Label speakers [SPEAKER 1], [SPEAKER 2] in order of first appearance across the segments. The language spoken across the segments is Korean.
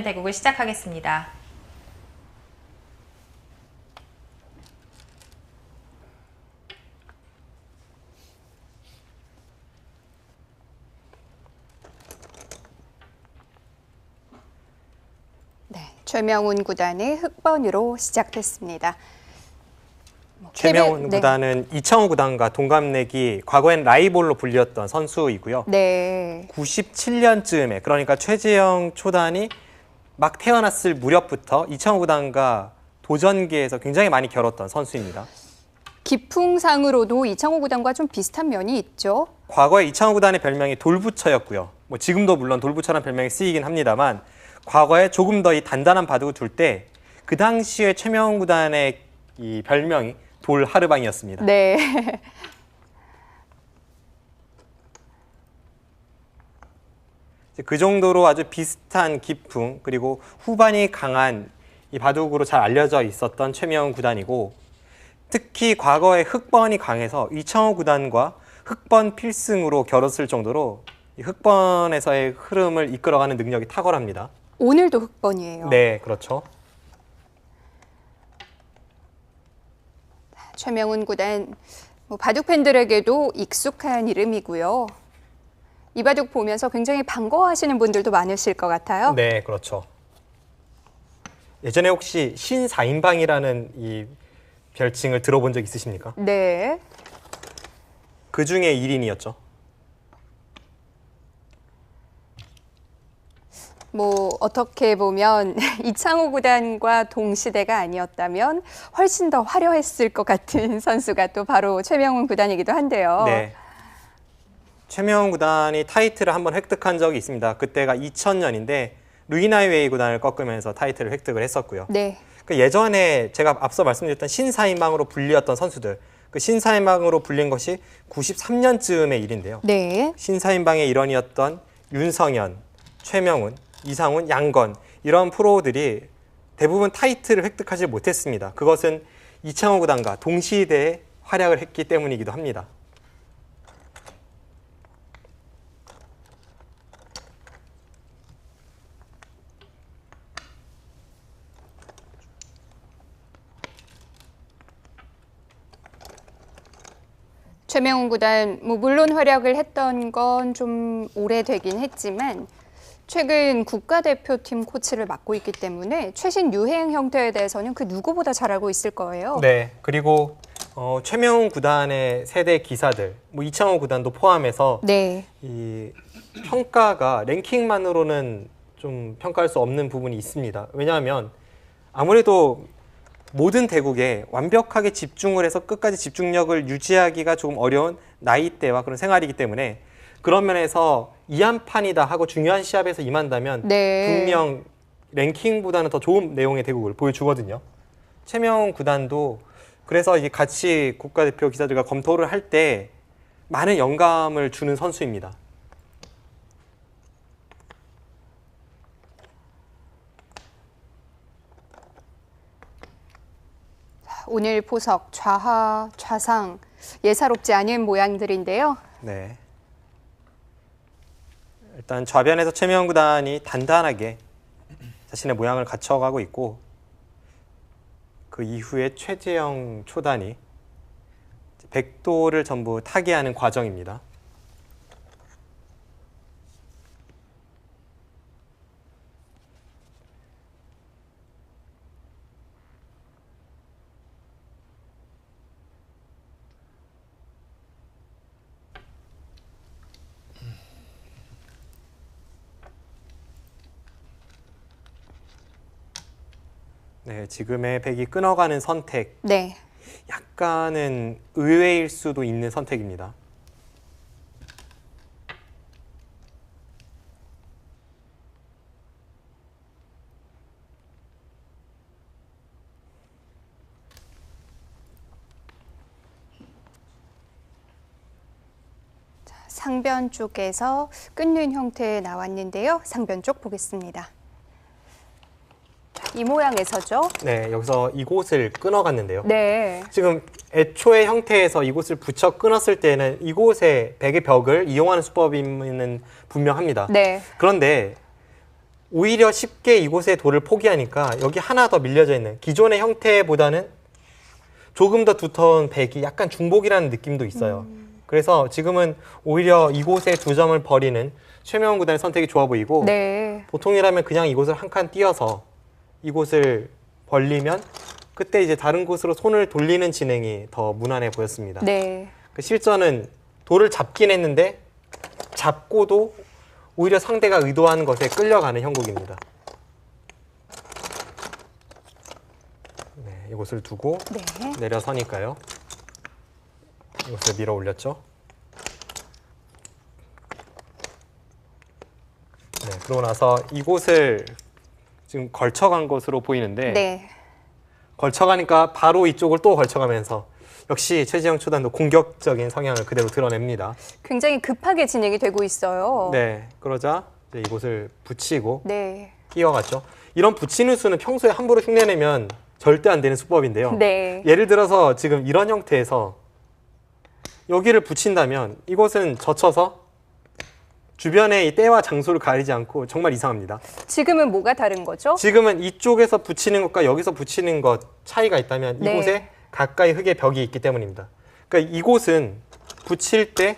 [SPEAKER 1] 대국을 시작하겠습니다.
[SPEAKER 2] 네, 최명훈 구단의 흑번으로 시작됐습니다.
[SPEAKER 3] 최명훈 구단은 이창호 구단과 동갑내기 과거엔 라이벌로 불렸던 선수이고요.
[SPEAKER 2] 네.
[SPEAKER 3] 97년쯤에 그러니까 최재형 초단이 막 태어났을 무렵부터 이창호 구단과 도전계에서 굉장히 많이 겨뤘던 선수입니다.
[SPEAKER 2] 기풍상으로도 이창호 구단과 좀 비슷한 면이 있죠.
[SPEAKER 3] 과거에 이창호 구단의 별명이 돌부처였고요. 뭐 지금도 물론 돌부처라는 별명이 쓰이긴 합니다만 과거에 조금 더 이 단단한 바둑을 둘 때 그 당시에 최명훈 구단의 이 별명이 돌하르방이었습니다.
[SPEAKER 2] 네.
[SPEAKER 3] 그 정도로 아주 비슷한 기풍 그리고 후반이 강한 이 바둑으로 잘 알려져 있었던 최명훈 구단이고 특히 과거에 흑번이 강해서 이창호 구단과 흑번 필승으로 겨뤘을 정도로 이 흑번에서의 흐름을 이끌어가는 능력이 탁월합니다.
[SPEAKER 2] 오늘도 흑번이에요.
[SPEAKER 3] 네, 그렇죠.
[SPEAKER 2] 최명훈 구단, 바둑 팬들에게도 익숙한 이름이고요. 이 바둑 보면서 굉장히 반가워하시는 분들도 많으실 것 같아요.
[SPEAKER 3] 네, 그렇죠. 예전에 혹시 신사인방이라는 이 별칭을 들어본 적 있으십니까?
[SPEAKER 2] 네.
[SPEAKER 3] 그 중에 1인이었죠.
[SPEAKER 2] 어떻게 보면 이창호 구단과 동시대가 아니었다면 훨씬 더 화려했을 것 같은 선수가 또 바로 최명훈 구단이기도 한데요.
[SPEAKER 3] 네. 최명훈 구단이 타이틀을 한번 획득한 적이 있습니다. 그때가 2000년인데 루이나이웨이 구단을 꺾으면서 타이틀을 획득을 했었고요.
[SPEAKER 2] 네.
[SPEAKER 3] 예전에 제가 앞서 말씀드렸던 신사인방으로 불리었던 선수들, 그 신사인방으로 불린 것이 93년쯤의 일인데요.
[SPEAKER 2] 네.
[SPEAKER 3] 신사인방의 일원이었던 윤성현, 최명훈, 이상훈, 양건 이런 프로들이 대부분 타이틀을 획득하지 못했습니다. 그것은 이창호 구단과 동시대에 활약을 했기 때문이기도 합니다.
[SPEAKER 2] 최명훈 구단, 물론 활약을 했던 건 좀 오래되긴 했지만 최근 국가대표팀 코치를 맡고 있기 때문에 최신 유행 형태에 대해서는 그 누구보다 잘 알고 있을 거예요.
[SPEAKER 3] 네, 그리고 최명훈 구단의 세대 기사들, 이창호 구단도 포함해서
[SPEAKER 2] 네.
[SPEAKER 3] 이 평가가 랭킹만으로는 좀 평가할 수 없는 부분이 있습니다. 왜냐하면 아무래도 모든 대국에 완벽하게 집중을 해서 끝까지 집중력을 유지하기가 조금 어려운 나이대와 그런 생활이기 때문에 그런 면에서 이한판이다 하고 중요한 시합에서 임한다면
[SPEAKER 2] 네.
[SPEAKER 3] 분명 랭킹보다는 더 좋은 내용의 대국을 보여주거든요. 최명훈 구단도 그래서 이게 같이 국가대표 기자들과 검토를 할 때 많은 영감을 주는 선수입니다.
[SPEAKER 2] 오늘 포석 좌하, 좌상 예사롭지 않은 모양들인데요.
[SPEAKER 3] 네. 일단 좌변에서 최명훈 구단이 단단하게 자신의 모양을 갖춰가고 있고 그 이후에 최재형 초단이 백도를 전부 타개하는 과정입니다. 네, 지금의 백이 끊어가는 선택,
[SPEAKER 2] 네.
[SPEAKER 3] 약간은 의외일 수도 있는 선택입니다.
[SPEAKER 2] 상변 쪽에서 끊는 형태에 나왔는데요. 상변 쪽 보겠습니다. 이 모양에서죠.
[SPEAKER 3] 네, 여기서 이곳을 끊어갔는데요.
[SPEAKER 2] 네.
[SPEAKER 3] 지금 애초의 형태에서 이곳을 붙여 끊었을 때는 이곳에 백의 벽을 이용하는 수법임은 분명합니다.
[SPEAKER 2] 네.
[SPEAKER 3] 그런데 오히려 쉽게 이곳의 돌을 포기하니까 여기 하나 더 밀려져 있는 기존의 형태보다는 조금 더 두터운 백이 약간 중복이라는 느낌도 있어요. 그래서 지금은 오히려 이곳에 2점을 버리는 최명훈 구단의 선택이 좋아 보이고
[SPEAKER 2] 네.
[SPEAKER 3] 보통이라면 그냥 이곳을 한 칸 띄어서 이곳을 벌리면 그때 이제 다른 곳으로 손을 돌리는 진행이 더 무난해 보였습니다.
[SPEAKER 2] 네.
[SPEAKER 3] 그 실전은 돌을 잡긴 했는데 잡고도 오히려 상대가 의도한 것에 끌려가는 형국입니다. 네, 이곳을 두고
[SPEAKER 2] 네.
[SPEAKER 3] 내려서니까요. 이곳을 밀어 올렸죠. 네, 그러고 나서 이곳을 지금 걸쳐간 것으로 보이는데
[SPEAKER 2] 네.
[SPEAKER 3] 걸쳐가니까 바로 이쪽을 또 걸쳐가면서 역시 최지영 초단도 공격적인 성향을 그대로 드러냅니다.
[SPEAKER 2] 굉장히 급하게 진행이 되고 있어요.
[SPEAKER 3] 네, 그러자 이제 이곳을 붙이고
[SPEAKER 2] 네.
[SPEAKER 3] 끼워갔죠. 이런 붙이는 수는 평소에 함부로 흉내내면 절대 안 되는 수법인데요.
[SPEAKER 2] 네.
[SPEAKER 3] 예를 들어서 지금 이런 형태에서 여기를 붙인다면 이곳은 젖혀서 주변의 이 때와 장소를 가리지 않고 정말 이상합니다.
[SPEAKER 2] 지금은 뭐가 다른 거죠?
[SPEAKER 3] 지금은 이쪽에서 붙이는 것과 여기서 붙이는 것 차이가 있다면
[SPEAKER 2] 네.
[SPEAKER 3] 이곳에 가까이 흙의 벽이 있기 때문입니다. 그러니까 이곳은 붙일 때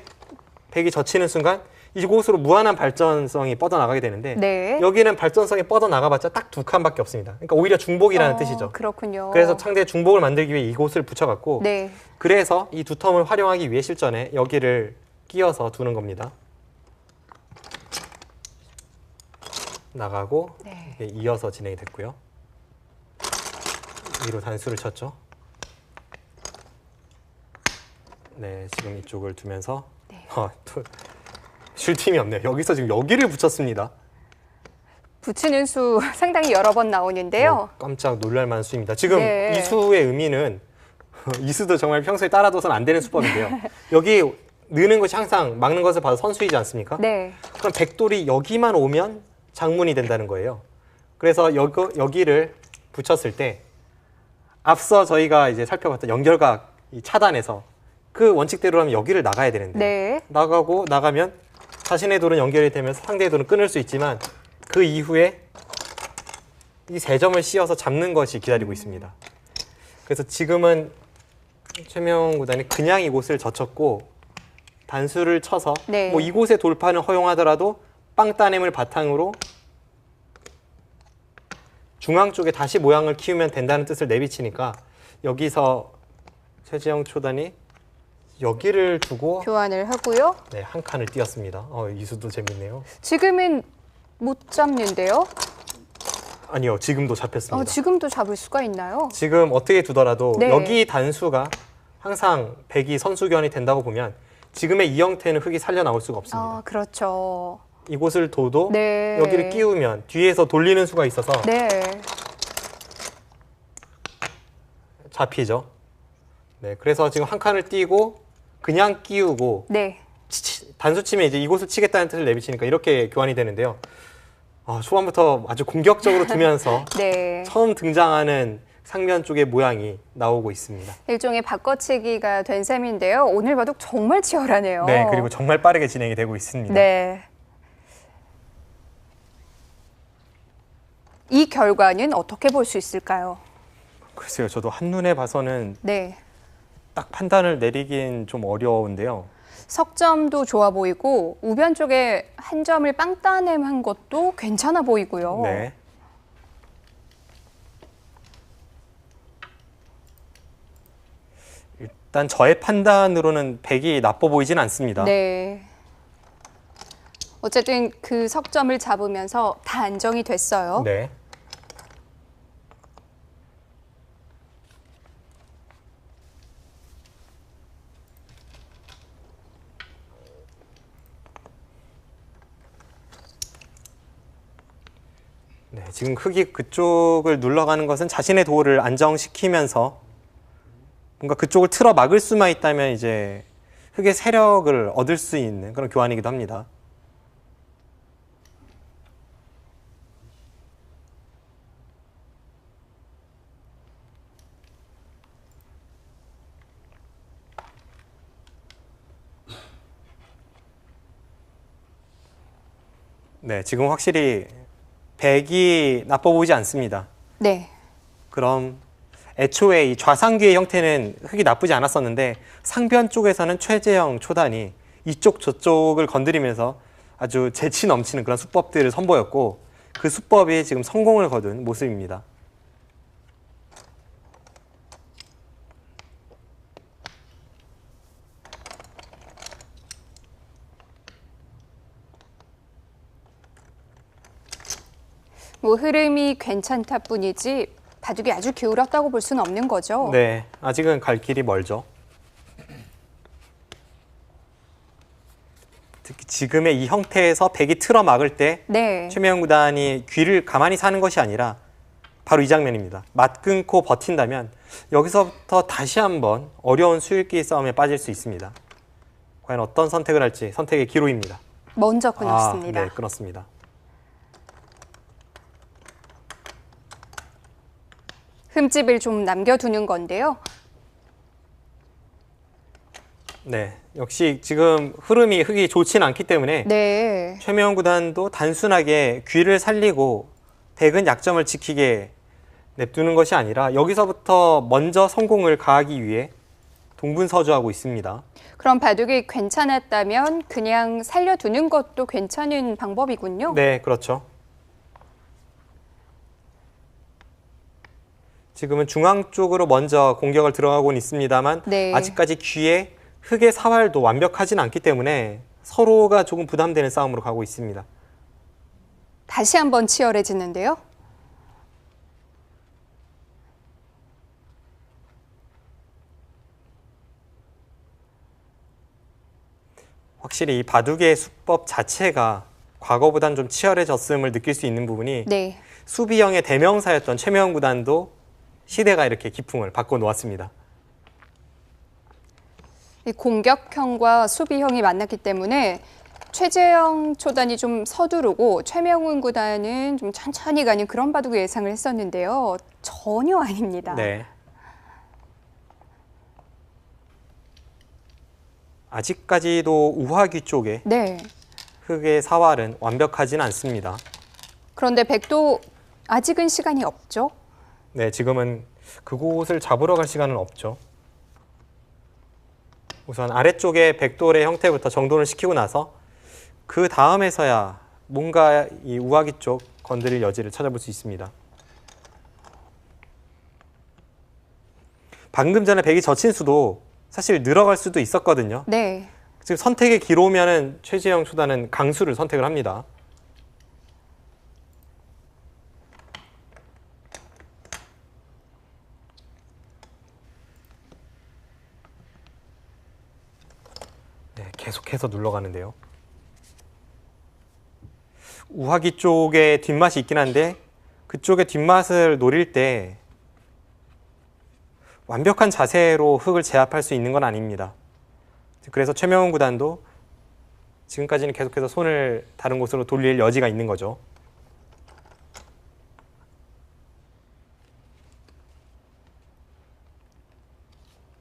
[SPEAKER 3] 백이 젖히는 순간 이곳으로 무한한 발전성이 뻗어나가게 되는데
[SPEAKER 2] 네.
[SPEAKER 3] 여기는 발전성이 뻗어나가봤자 딱 2칸밖에 없습니다. 그러니까 오히려 중복이라는 뜻이죠.
[SPEAKER 2] 그렇군요.
[SPEAKER 3] 그래서 상대의 중복을 만들기 위해 이곳을 붙여갖고
[SPEAKER 2] 네.
[SPEAKER 3] 그래서 이 두 텀을 활용하기 위해 실전에 여기를 끼워서 두는 겁니다. 나가고
[SPEAKER 2] 네.
[SPEAKER 3] 이게 이어서 진행이 됐고요. 위로 단수를 쳤죠. 네, 지금 이쪽을 두면서
[SPEAKER 2] 네.
[SPEAKER 3] 또 쉴 틈이 없네요. 여기서 지금 여기를 붙였습니다.
[SPEAKER 2] 붙이는 수 상당히 여러 번 나오는데요.
[SPEAKER 3] 깜짝 놀랄만한 수입니다. 지금
[SPEAKER 2] 네.
[SPEAKER 3] 이 수의 의미는 이 수도 정말 평소에 따라둬서는 안 되는 수법인데요. 여기 느는 것이 항상 막는 것을 봐도 선수이지 않습니까?
[SPEAKER 2] 네.
[SPEAKER 3] 그럼 백돌이 여기만 오면 장문이 된다는 거예요. 그래서 여기를 붙였을 때 앞서 저희가 이제 살펴봤던 연결각 이 차단에서 그 원칙대로라면 여기를 나가야 되는데
[SPEAKER 2] 네.
[SPEAKER 3] 나가면 자신의 돌은 연결이 되면서 상대의 돌은 끊을 수 있지만 그 이후에 이 3점을 씌워서 잡는 것이 기다리고 있습니다. 그래서 지금은 최명훈 구단이 그냥 이곳을 젖혔고 단수를 쳐서
[SPEAKER 2] 네.
[SPEAKER 3] 뭐 이곳의 돌파는 허용하더라도 빵 따냄을 바탕으로 중앙 쪽에 다시 모양을 키우면 된다는 뜻을 내비치니까 여기서 최지영 초단이 여기를 두고
[SPEAKER 2] 교환을 하고요.
[SPEAKER 3] 네, 한 칸을 띄었습니다. 이 수도 재밌네요.
[SPEAKER 2] 지금은 못 잡는데요.
[SPEAKER 3] 아니요, 지금도 잡혔습니다.
[SPEAKER 2] 지금도 잡을 수가 있나요?
[SPEAKER 3] 지금 어떻게 두더라도
[SPEAKER 2] 네.
[SPEAKER 3] 여기 단수가 항상 백이 선수 교환이 된다고 보면 지금의 이 형태는 흙이 살려 나올 수가 없습니다.
[SPEAKER 2] 그렇죠.
[SPEAKER 3] 이곳을 둬도
[SPEAKER 2] 네.
[SPEAKER 3] 여기를 끼우면 뒤에서 돌리는 수가 있어서
[SPEAKER 2] 네.
[SPEAKER 3] 잡히죠. 네, 그래서 지금 한 칸을 띄고 그냥 끼우고
[SPEAKER 2] 네.
[SPEAKER 3] 단수 치면 이제 이곳을 치겠다는 뜻을 내비치니까 이렇게 교환이 되는데요. 초반부터 아주 공격적으로 두면서
[SPEAKER 2] 네.
[SPEAKER 3] 처음 등장하는 상면 쪽의 모양이 나오고 있습니다.
[SPEAKER 2] 일종의 바꿔치기가 된 셈인데요. 오늘 바둑 정말 치열하네요.
[SPEAKER 3] 네, 그리고 정말 빠르게 진행이 되고 있습니다.
[SPEAKER 2] 네. 이 결과는 어떻게 볼 수 있을까요?
[SPEAKER 3] 글쎄요, 저도 한눈에 봐서는
[SPEAKER 2] 네.
[SPEAKER 3] 딱 판단을 내리긴 좀 어려운데요.
[SPEAKER 2] 석점도 좋아 보이고 우변 쪽에 한 점을 빵 따냄한 것도 괜찮아 보이고요.
[SPEAKER 3] 네. 일단 저의 판단으로는 백이 나빠 보이진 않습니다.
[SPEAKER 2] 네. 어쨌든 그 석점을 잡으면서 다 안정이 됐어요.
[SPEAKER 3] 네. 네, 지금 흙이 그쪽을 눌러가는 것은 자신의 도를 안정시키면서 뭔가 그쪽을 틀어 막을 수만 있다면 이제 흙의 세력을 얻을 수 있는 그런 교환이기도 합니다. 네, 지금 확실히 백이 나빠 보이지 않습니다.
[SPEAKER 2] 네.
[SPEAKER 3] 그럼 애초에 이 좌상귀의 형태는 흙이 나쁘지 않았었는데 상변 쪽에서는 최재형 초단이 이쪽 저쪽을 건드리면서 아주 재치 넘치는 그런 수법들을 선보였고 그 수법이 지금 성공을 거둔 모습입니다.
[SPEAKER 2] 뭐 흐름이 괜찮다 뿐이지 바둑이 아주 기울었다고 볼 수는 없는 거죠.
[SPEAKER 3] 네, 아직은 갈 길이 멀죠. 특히 지금의 이 형태에서 백이 틀어 막을 때
[SPEAKER 2] 네.
[SPEAKER 3] 최명훈 구단이 귀를 가만히 사는 것이 아니라 바로 이 장면입니다. 맞 끊고 버틴다면 여기서부터 다시 한번 어려운 수일기 싸움에 빠질 수 있습니다. 과연 어떤 선택을 할지 선택의 기로입니다.
[SPEAKER 2] 먼저 끊었습니다.
[SPEAKER 3] 네, 끊었습니다.
[SPEAKER 2] 흠집을 좀 남겨두는 건데요.
[SPEAKER 3] 네, 역시 지금 흐름이 흙이 좋지는 않기 때문에
[SPEAKER 2] 네.
[SPEAKER 3] 최명훈 구단도 단순하게 귀를 살리고 백은 약점을 지키게 냅두는 것이 아니라 여기서부터 먼저 성공을 가하기 위해 동분서주하고 있습니다.
[SPEAKER 2] 그럼 바둑이 괜찮았다면 그냥 살려두는 것도 괜찮은 방법이군요.
[SPEAKER 3] 네, 그렇죠. 지금은 중앙 쪽으로 먼저 공격을 들어가고는 있습니다만
[SPEAKER 2] 네.
[SPEAKER 3] 아직까지 귀에 흙의 사활도 완벽하진 않기 때문에 서로가 조금 부담되는 싸움으로 가고 있습니다.
[SPEAKER 2] 다시 한번 치열해지는데요.
[SPEAKER 3] 확실히 이 바둑의 수법 자체가 과거보단 좀 치열해졌음을 느낄 수 있는 부분이
[SPEAKER 2] 네.
[SPEAKER 3] 수비형의 대명사였던 최명훈 구단도 시대가 이렇게 기풍을 바꿔놓았습니다.
[SPEAKER 2] 이 공격형과 수비형이 만났기 때문에 최재형 초단이 좀 서두르고 최명훈 구단은 좀 천천히 가는 그런 바둑을 예상을 했었는데요. 전혀 아닙니다.
[SPEAKER 3] 네. 아직까지도 우하귀 쪽에
[SPEAKER 2] 네.
[SPEAKER 3] 흙의 사활은 완벽하진 않습니다.
[SPEAKER 2] 그런데 백도 아직은 시간이 없죠.
[SPEAKER 3] 네, 지금은 그곳을 잡으러 갈 시간은 없죠. 우선 아래쪽에 백돌의 형태부터 정돈을 시키고 나서 그 다음에서야 뭔가 이 우하귀 쪽 건드릴 여지를 찾아볼 수 있습니다. 방금 전에 백이 젖힌 수도 사실 늘어갈 수도 있었거든요.
[SPEAKER 2] 네.
[SPEAKER 3] 지금 선택의 기로면은 최재형 초단은 강수를 선택을 합니다. 네, 계속해서 눌러가는데요. 우하기 쪽에 뒷맛이 있긴 한데 그쪽의 뒷맛을 노릴 때 완벽한 자세로 흙을 제압할 수 있는 건 아닙니다. 그래서 최명훈 구단도 지금까지는 계속해서 손을 다른 곳으로 돌릴 여지가 있는 거죠.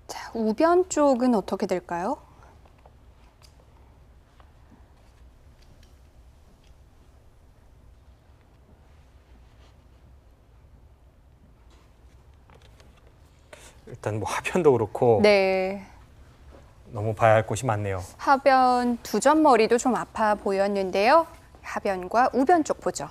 [SPEAKER 2] 자, 우변 쪽은 어떻게 될까요?
[SPEAKER 3] 일단 뭐 하변도 그렇고
[SPEAKER 2] 네.
[SPEAKER 3] 너무 봐야 할 곳이 많네요.
[SPEAKER 2] 하변 두 점 머리도 좀 아파 보였는데요. 하변과 우변 쪽 보죠.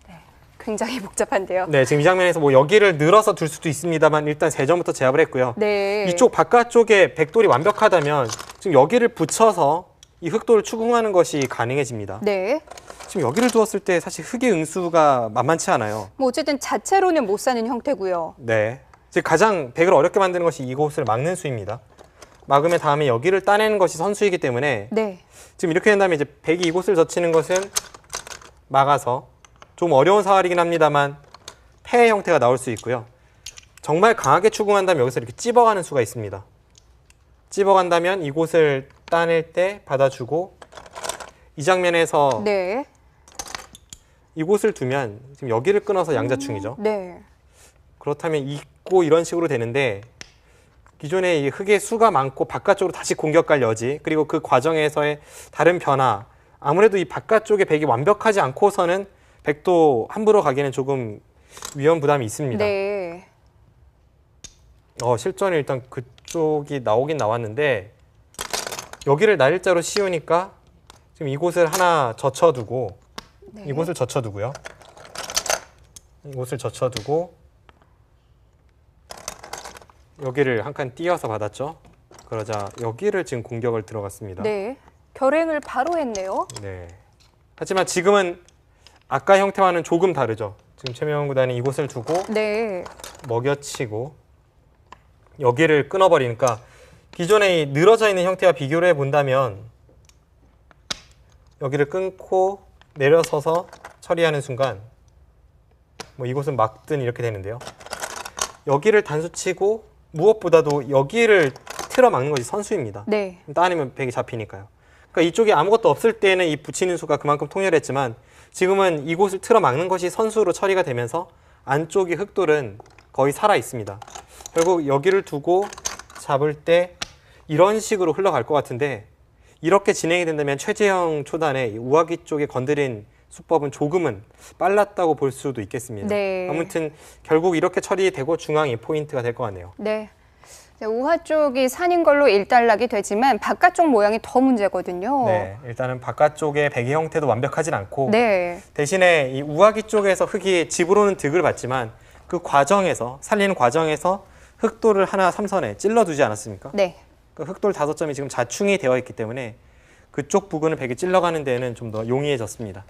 [SPEAKER 2] 네, 굉장히 복잡한데요.
[SPEAKER 3] 네, 지금 이 장면에서 뭐 여기를 늘어서 둘 수도 있습니다만 일단 3점부터 제압을 했고요.
[SPEAKER 2] 네.
[SPEAKER 3] 이쪽 바깥쪽에 백돌이 완벽하다면 지금 여기를 붙여서 이 흑돌을 추궁하는 것이 가능해집니다.
[SPEAKER 2] 네.
[SPEAKER 3] 지금 여기를 두었을 때 사실 흑의 응수가 만만치 않아요.
[SPEAKER 2] 뭐 어쨌든 자체로는 못 사는 형태고요.
[SPEAKER 3] 네. 즉 가장 백을 어렵게 만드는 것이 이곳을 막는 수입니다. 막으면 다음에 여기를 따내는 것이 선수이기 때문에
[SPEAKER 2] 네.
[SPEAKER 3] 지금 이렇게 된다면 이제 백이 이곳을 젖히는 것은 막아서 좀 어려운 사활이긴 합니다만 패의 형태가 나올 수 있고요. 정말 강하게 추궁한다면 여기서 이렇게 찝어가는 수가 있습니다. 찝어간다면 이곳을 따낼 때 받아주고 이 장면에서
[SPEAKER 2] 네.
[SPEAKER 3] 이곳을 두면 지금 여기를 끊어서 양자충이죠.
[SPEAKER 2] 네.
[SPEAKER 3] 그렇다면 있고 이런 식으로 되는데 기존에 이 흙의 수가 많고 바깥쪽으로 다시 공격 갈 여지 그리고 그 과정에서의 다른 변화 아무래도 이 바깥쪽에 백이 완벽하지 않고서는 백도 함부로 가기에는 조금 위험 부담이 있습니다.
[SPEAKER 2] 네.
[SPEAKER 3] 실전에 일단 그쪽이 나오긴 나왔는데 여기를 날일자로 씌우니까 지금 이곳을 하나 젖혀두고
[SPEAKER 2] 네.
[SPEAKER 3] 이곳을 젖혀두고요. 이곳을 젖혀두고 여기를 한 칸 띄어서 받았죠. 그러자 여기를 지금 공격을 들어갔습니다.
[SPEAKER 2] 네. 결행을 바로 했네요.
[SPEAKER 3] 네. 하지만 지금은 아까 형태와는 조금 다르죠. 지금 최명훈 구단이 이곳을 두고
[SPEAKER 2] 네.
[SPEAKER 3] 먹여치고 여기를 끊어버리니까 기존에 이 늘어져 있는 형태와 비교를 해본다면 여기를 끊고 내려서서 처리하는 순간 뭐 이곳은 막든 이렇게 되는데요. 여기를 단수치고 무엇보다도 여기를 틀어 막는 것이 선수입니다.
[SPEAKER 2] 네.
[SPEAKER 3] 따내면 백이 잡히니까요. 그러니까 이쪽에 아무것도 없을 때는 이 붙이는 수가 그만큼 통렬했지만 지금은 이곳을 틀어 막는 것이 선수로 처리가 되면서 안쪽의 흑돌은 거의 살아 있습니다. 결국 여기를 두고 잡을 때 이런 식으로 흘러갈 것 같은데 이렇게 진행이 된다면 최재형 초단의 이 우아기 쪽에 건드린 수법은 조금은 빨랐다고 볼 수도 있겠습니다.
[SPEAKER 2] 네.
[SPEAKER 3] 아무튼 결국 이렇게 처리되고 중앙이 포인트가 될 것 같네요.
[SPEAKER 2] 네. 우하 쪽이 산인 걸로 일단락이 되지만 바깥쪽 모양이 더 문제거든요.
[SPEAKER 3] 네, 일단은 바깥쪽의 백의 형태도 완벽하진 않고
[SPEAKER 2] 네.
[SPEAKER 3] 대신에 이 우아기 쪽에서 흙이 집으로는 득을 받지만 그 과정에서 살리는 과정에서 흑돌을 하나 삼선에 찔러두지 않았습니까?
[SPEAKER 2] 네.
[SPEAKER 3] 그 흑돌 5점이 지금 자충이 되어 있기 때문에 그쪽 부근을 백이 찔러가는 데는 좀 더 용이해졌습니다.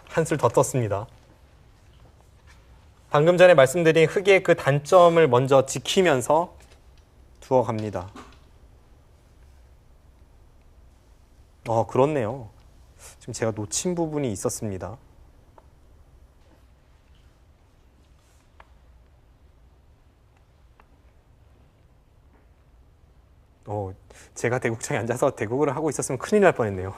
[SPEAKER 3] 한술 더 떴습니다. 방금 전에 말씀드린 흑의 그 단점을 먼저 지키면서 두어 갑니다. 그렇네요. 지금 제가 놓친 부분이 있었습니다. 제가 대국장에 앉아서 대국을 하고 있었으면 큰일 날 뻔했네요.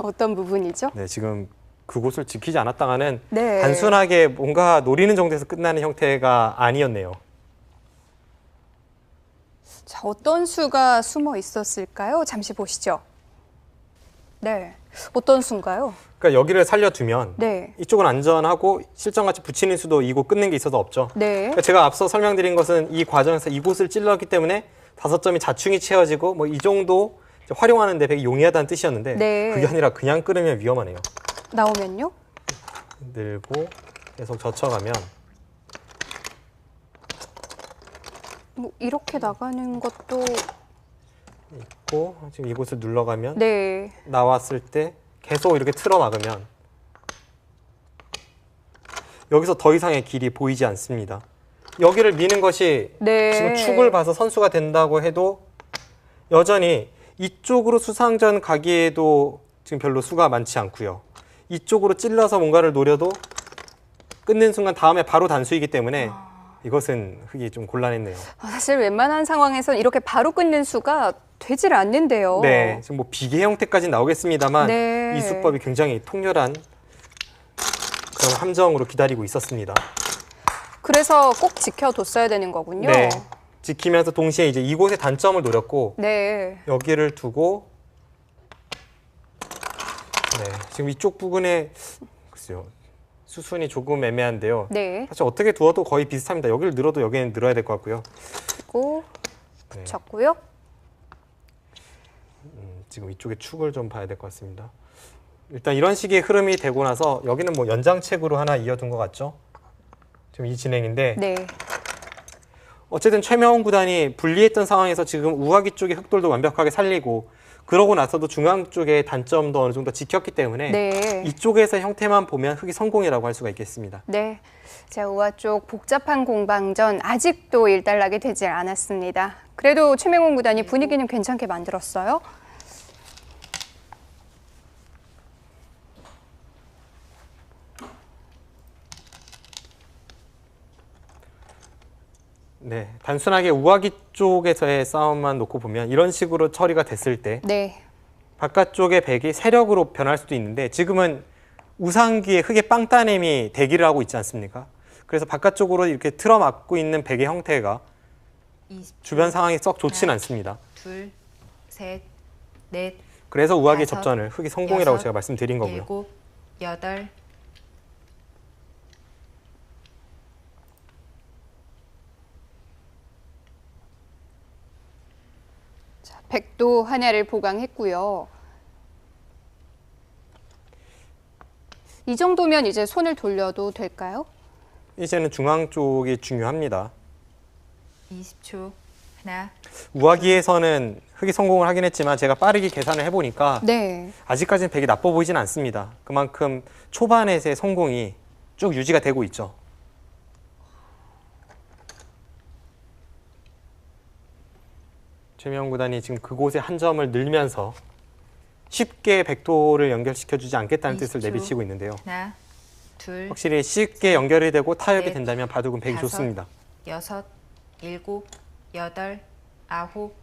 [SPEAKER 2] 어떤 부분이죠?
[SPEAKER 3] 네, 지금 그곳을 지키지 않았다가는
[SPEAKER 2] 네.
[SPEAKER 3] 단순하게 뭔가 노리는 정도에서 끝나는 형태가 아니었네요.
[SPEAKER 2] 자, 어떤 수가 숨어 있었을까요? 잠시 보시죠. 네. 어떤 수인가요?
[SPEAKER 3] 그러니까 여기를 살려두면
[SPEAKER 2] 네.
[SPEAKER 3] 이쪽은 안전하고 실전같이 붙이는 수도 이곳 끊는 게 있어서 없죠.
[SPEAKER 2] 네.
[SPEAKER 3] 그러니까 제가 앞서 설명드린 것은 이 과정에서 이곳을 찔렀기 때문에 5점이 자충이 채워지고 뭐 이 정도 활용하는 데 되게 용이하다는 뜻이었는데
[SPEAKER 2] 네.
[SPEAKER 3] 그게 아니라 그냥 끊으면 위험하네요.
[SPEAKER 2] 나오면요?
[SPEAKER 3] 늘고 계속 젖혀가면
[SPEAKER 2] 뭐 이렇게 나가는 것도
[SPEAKER 3] 있고 지금 이곳을 눌러가면
[SPEAKER 2] 네.
[SPEAKER 3] 나왔을 때 계속 이렇게 틀어 막으면 여기서 더 이상의 길이 보이지 않습니다. 여기를 미는 것이
[SPEAKER 2] 네.
[SPEAKER 3] 지금 축을 봐서 선수가 된다고 해도 여전히 이쪽으로 수상전 가기에도 지금 별로 수가 많지 않고요. 이쪽으로 찔러서 뭔가를 노려도 끊는 순간 다음에 바로 단수이기 때문에 이것은 흑이 좀 곤란했네요.
[SPEAKER 2] 사실 웬만한 상황에선 이렇게 바로 끊는 수가 되질 않는데요.
[SPEAKER 3] 네, 지금 뭐 비계 형태까지 나오겠습니다만
[SPEAKER 2] 네.
[SPEAKER 3] 이 수법이 굉장히 통렬한 그런 함정으로 기다리고 있었습니다.
[SPEAKER 2] 그래서 꼭 지켜뒀어야 되는 거군요.
[SPEAKER 3] 네, 지키면서 동시에 이제 이곳의 단점을 노렸고
[SPEAKER 2] 네.
[SPEAKER 3] 여기를 두고 네, 지금 이쪽 부분에 글쎄요. 수순이 조금 애매한데요.
[SPEAKER 2] 네.
[SPEAKER 3] 사실 어떻게 두어도 거의 비슷합니다. 여기를 늘어도 여기는 늘어야 될 것 같고요.
[SPEAKER 2] 그리고
[SPEAKER 3] 네.
[SPEAKER 2] 붙였고요.
[SPEAKER 3] 지금 이쪽에 축을 좀 봐야 될 것 같습니다. 일단 이런 식의 흐름이 되고 나서 여기는 뭐 연장책으로 하나 이어둔 것 같죠? 지금 이 진행인데
[SPEAKER 2] 네.
[SPEAKER 3] 어쨌든 최명훈 구단이 불리했던 상황에서 지금 우하기 쪽의 흑돌도 완벽하게 살리고 그러고 나서도 중앙 쪽의 단점도 어느 정도 지켰기 때문에
[SPEAKER 2] 네.
[SPEAKER 3] 이쪽에서 형태만 보면 흑이 성공이라고 할 수가 있겠습니다.
[SPEAKER 2] 네. 자, 우하 쪽 복잡한 공방전 아직도 일단락이 되지 않았습니다. 그래도 최명훈 구단이 분위기는 괜찮게 만들었어요.
[SPEAKER 3] 네, 단순하게 우하기 쪽에서의 싸움만 놓고 보면 이런 식으로 처리가 됐을 때
[SPEAKER 2] 네.
[SPEAKER 3] 바깥쪽의 백이 세력으로 변할 수도 있는데 지금은 우상기에 흙의 빵 따냄이 대기를 하고 있지 않습니까? 그래서 바깥쪽으로 이렇게 틀어막고 있는 백의 형태가
[SPEAKER 1] 20초,
[SPEAKER 3] 주변 상황이 썩 좋지는
[SPEAKER 1] 하나.
[SPEAKER 3] 않습니다.
[SPEAKER 1] 둘, 셋, 넷,
[SPEAKER 3] 그래서 우아기의
[SPEAKER 1] 다섯,
[SPEAKER 3] 접전을 흑이 성공이라고
[SPEAKER 1] 여섯,
[SPEAKER 3] 제가 말씀드린 거고요.
[SPEAKER 1] 일곱, 여덟,
[SPEAKER 2] 자, 백도 하나를 보강했고요. 이 정도면 이제 손을 돌려도 될까요?
[SPEAKER 3] 이제는 중앙 쪽이 중요합니다.
[SPEAKER 1] 20초. 하나,
[SPEAKER 3] 우아기에서는 흑이 성공을 하긴 했지만 제가 빠르게 계산을 해보니까
[SPEAKER 2] 네.
[SPEAKER 3] 아직까지는 백이 나빠 보이진 않습니다. 그만큼 초반에서의 성공이 쭉 유지가 되고 있죠. 최명 구단이 지금 그곳에 한 점을 늘면서 쉽게 백도를 연결시켜주지 않겠다는 뜻을
[SPEAKER 1] 20초.
[SPEAKER 3] 내비치고 있는데요.
[SPEAKER 1] 하나, 둘,
[SPEAKER 3] 확실히 쉽게 연결이 되고 타협이
[SPEAKER 1] 넷,
[SPEAKER 3] 된다면 바둑은 백이
[SPEAKER 1] 다섯,
[SPEAKER 3] 좋습니다.
[SPEAKER 1] 여섯, 일곱, 여덟, 아홉,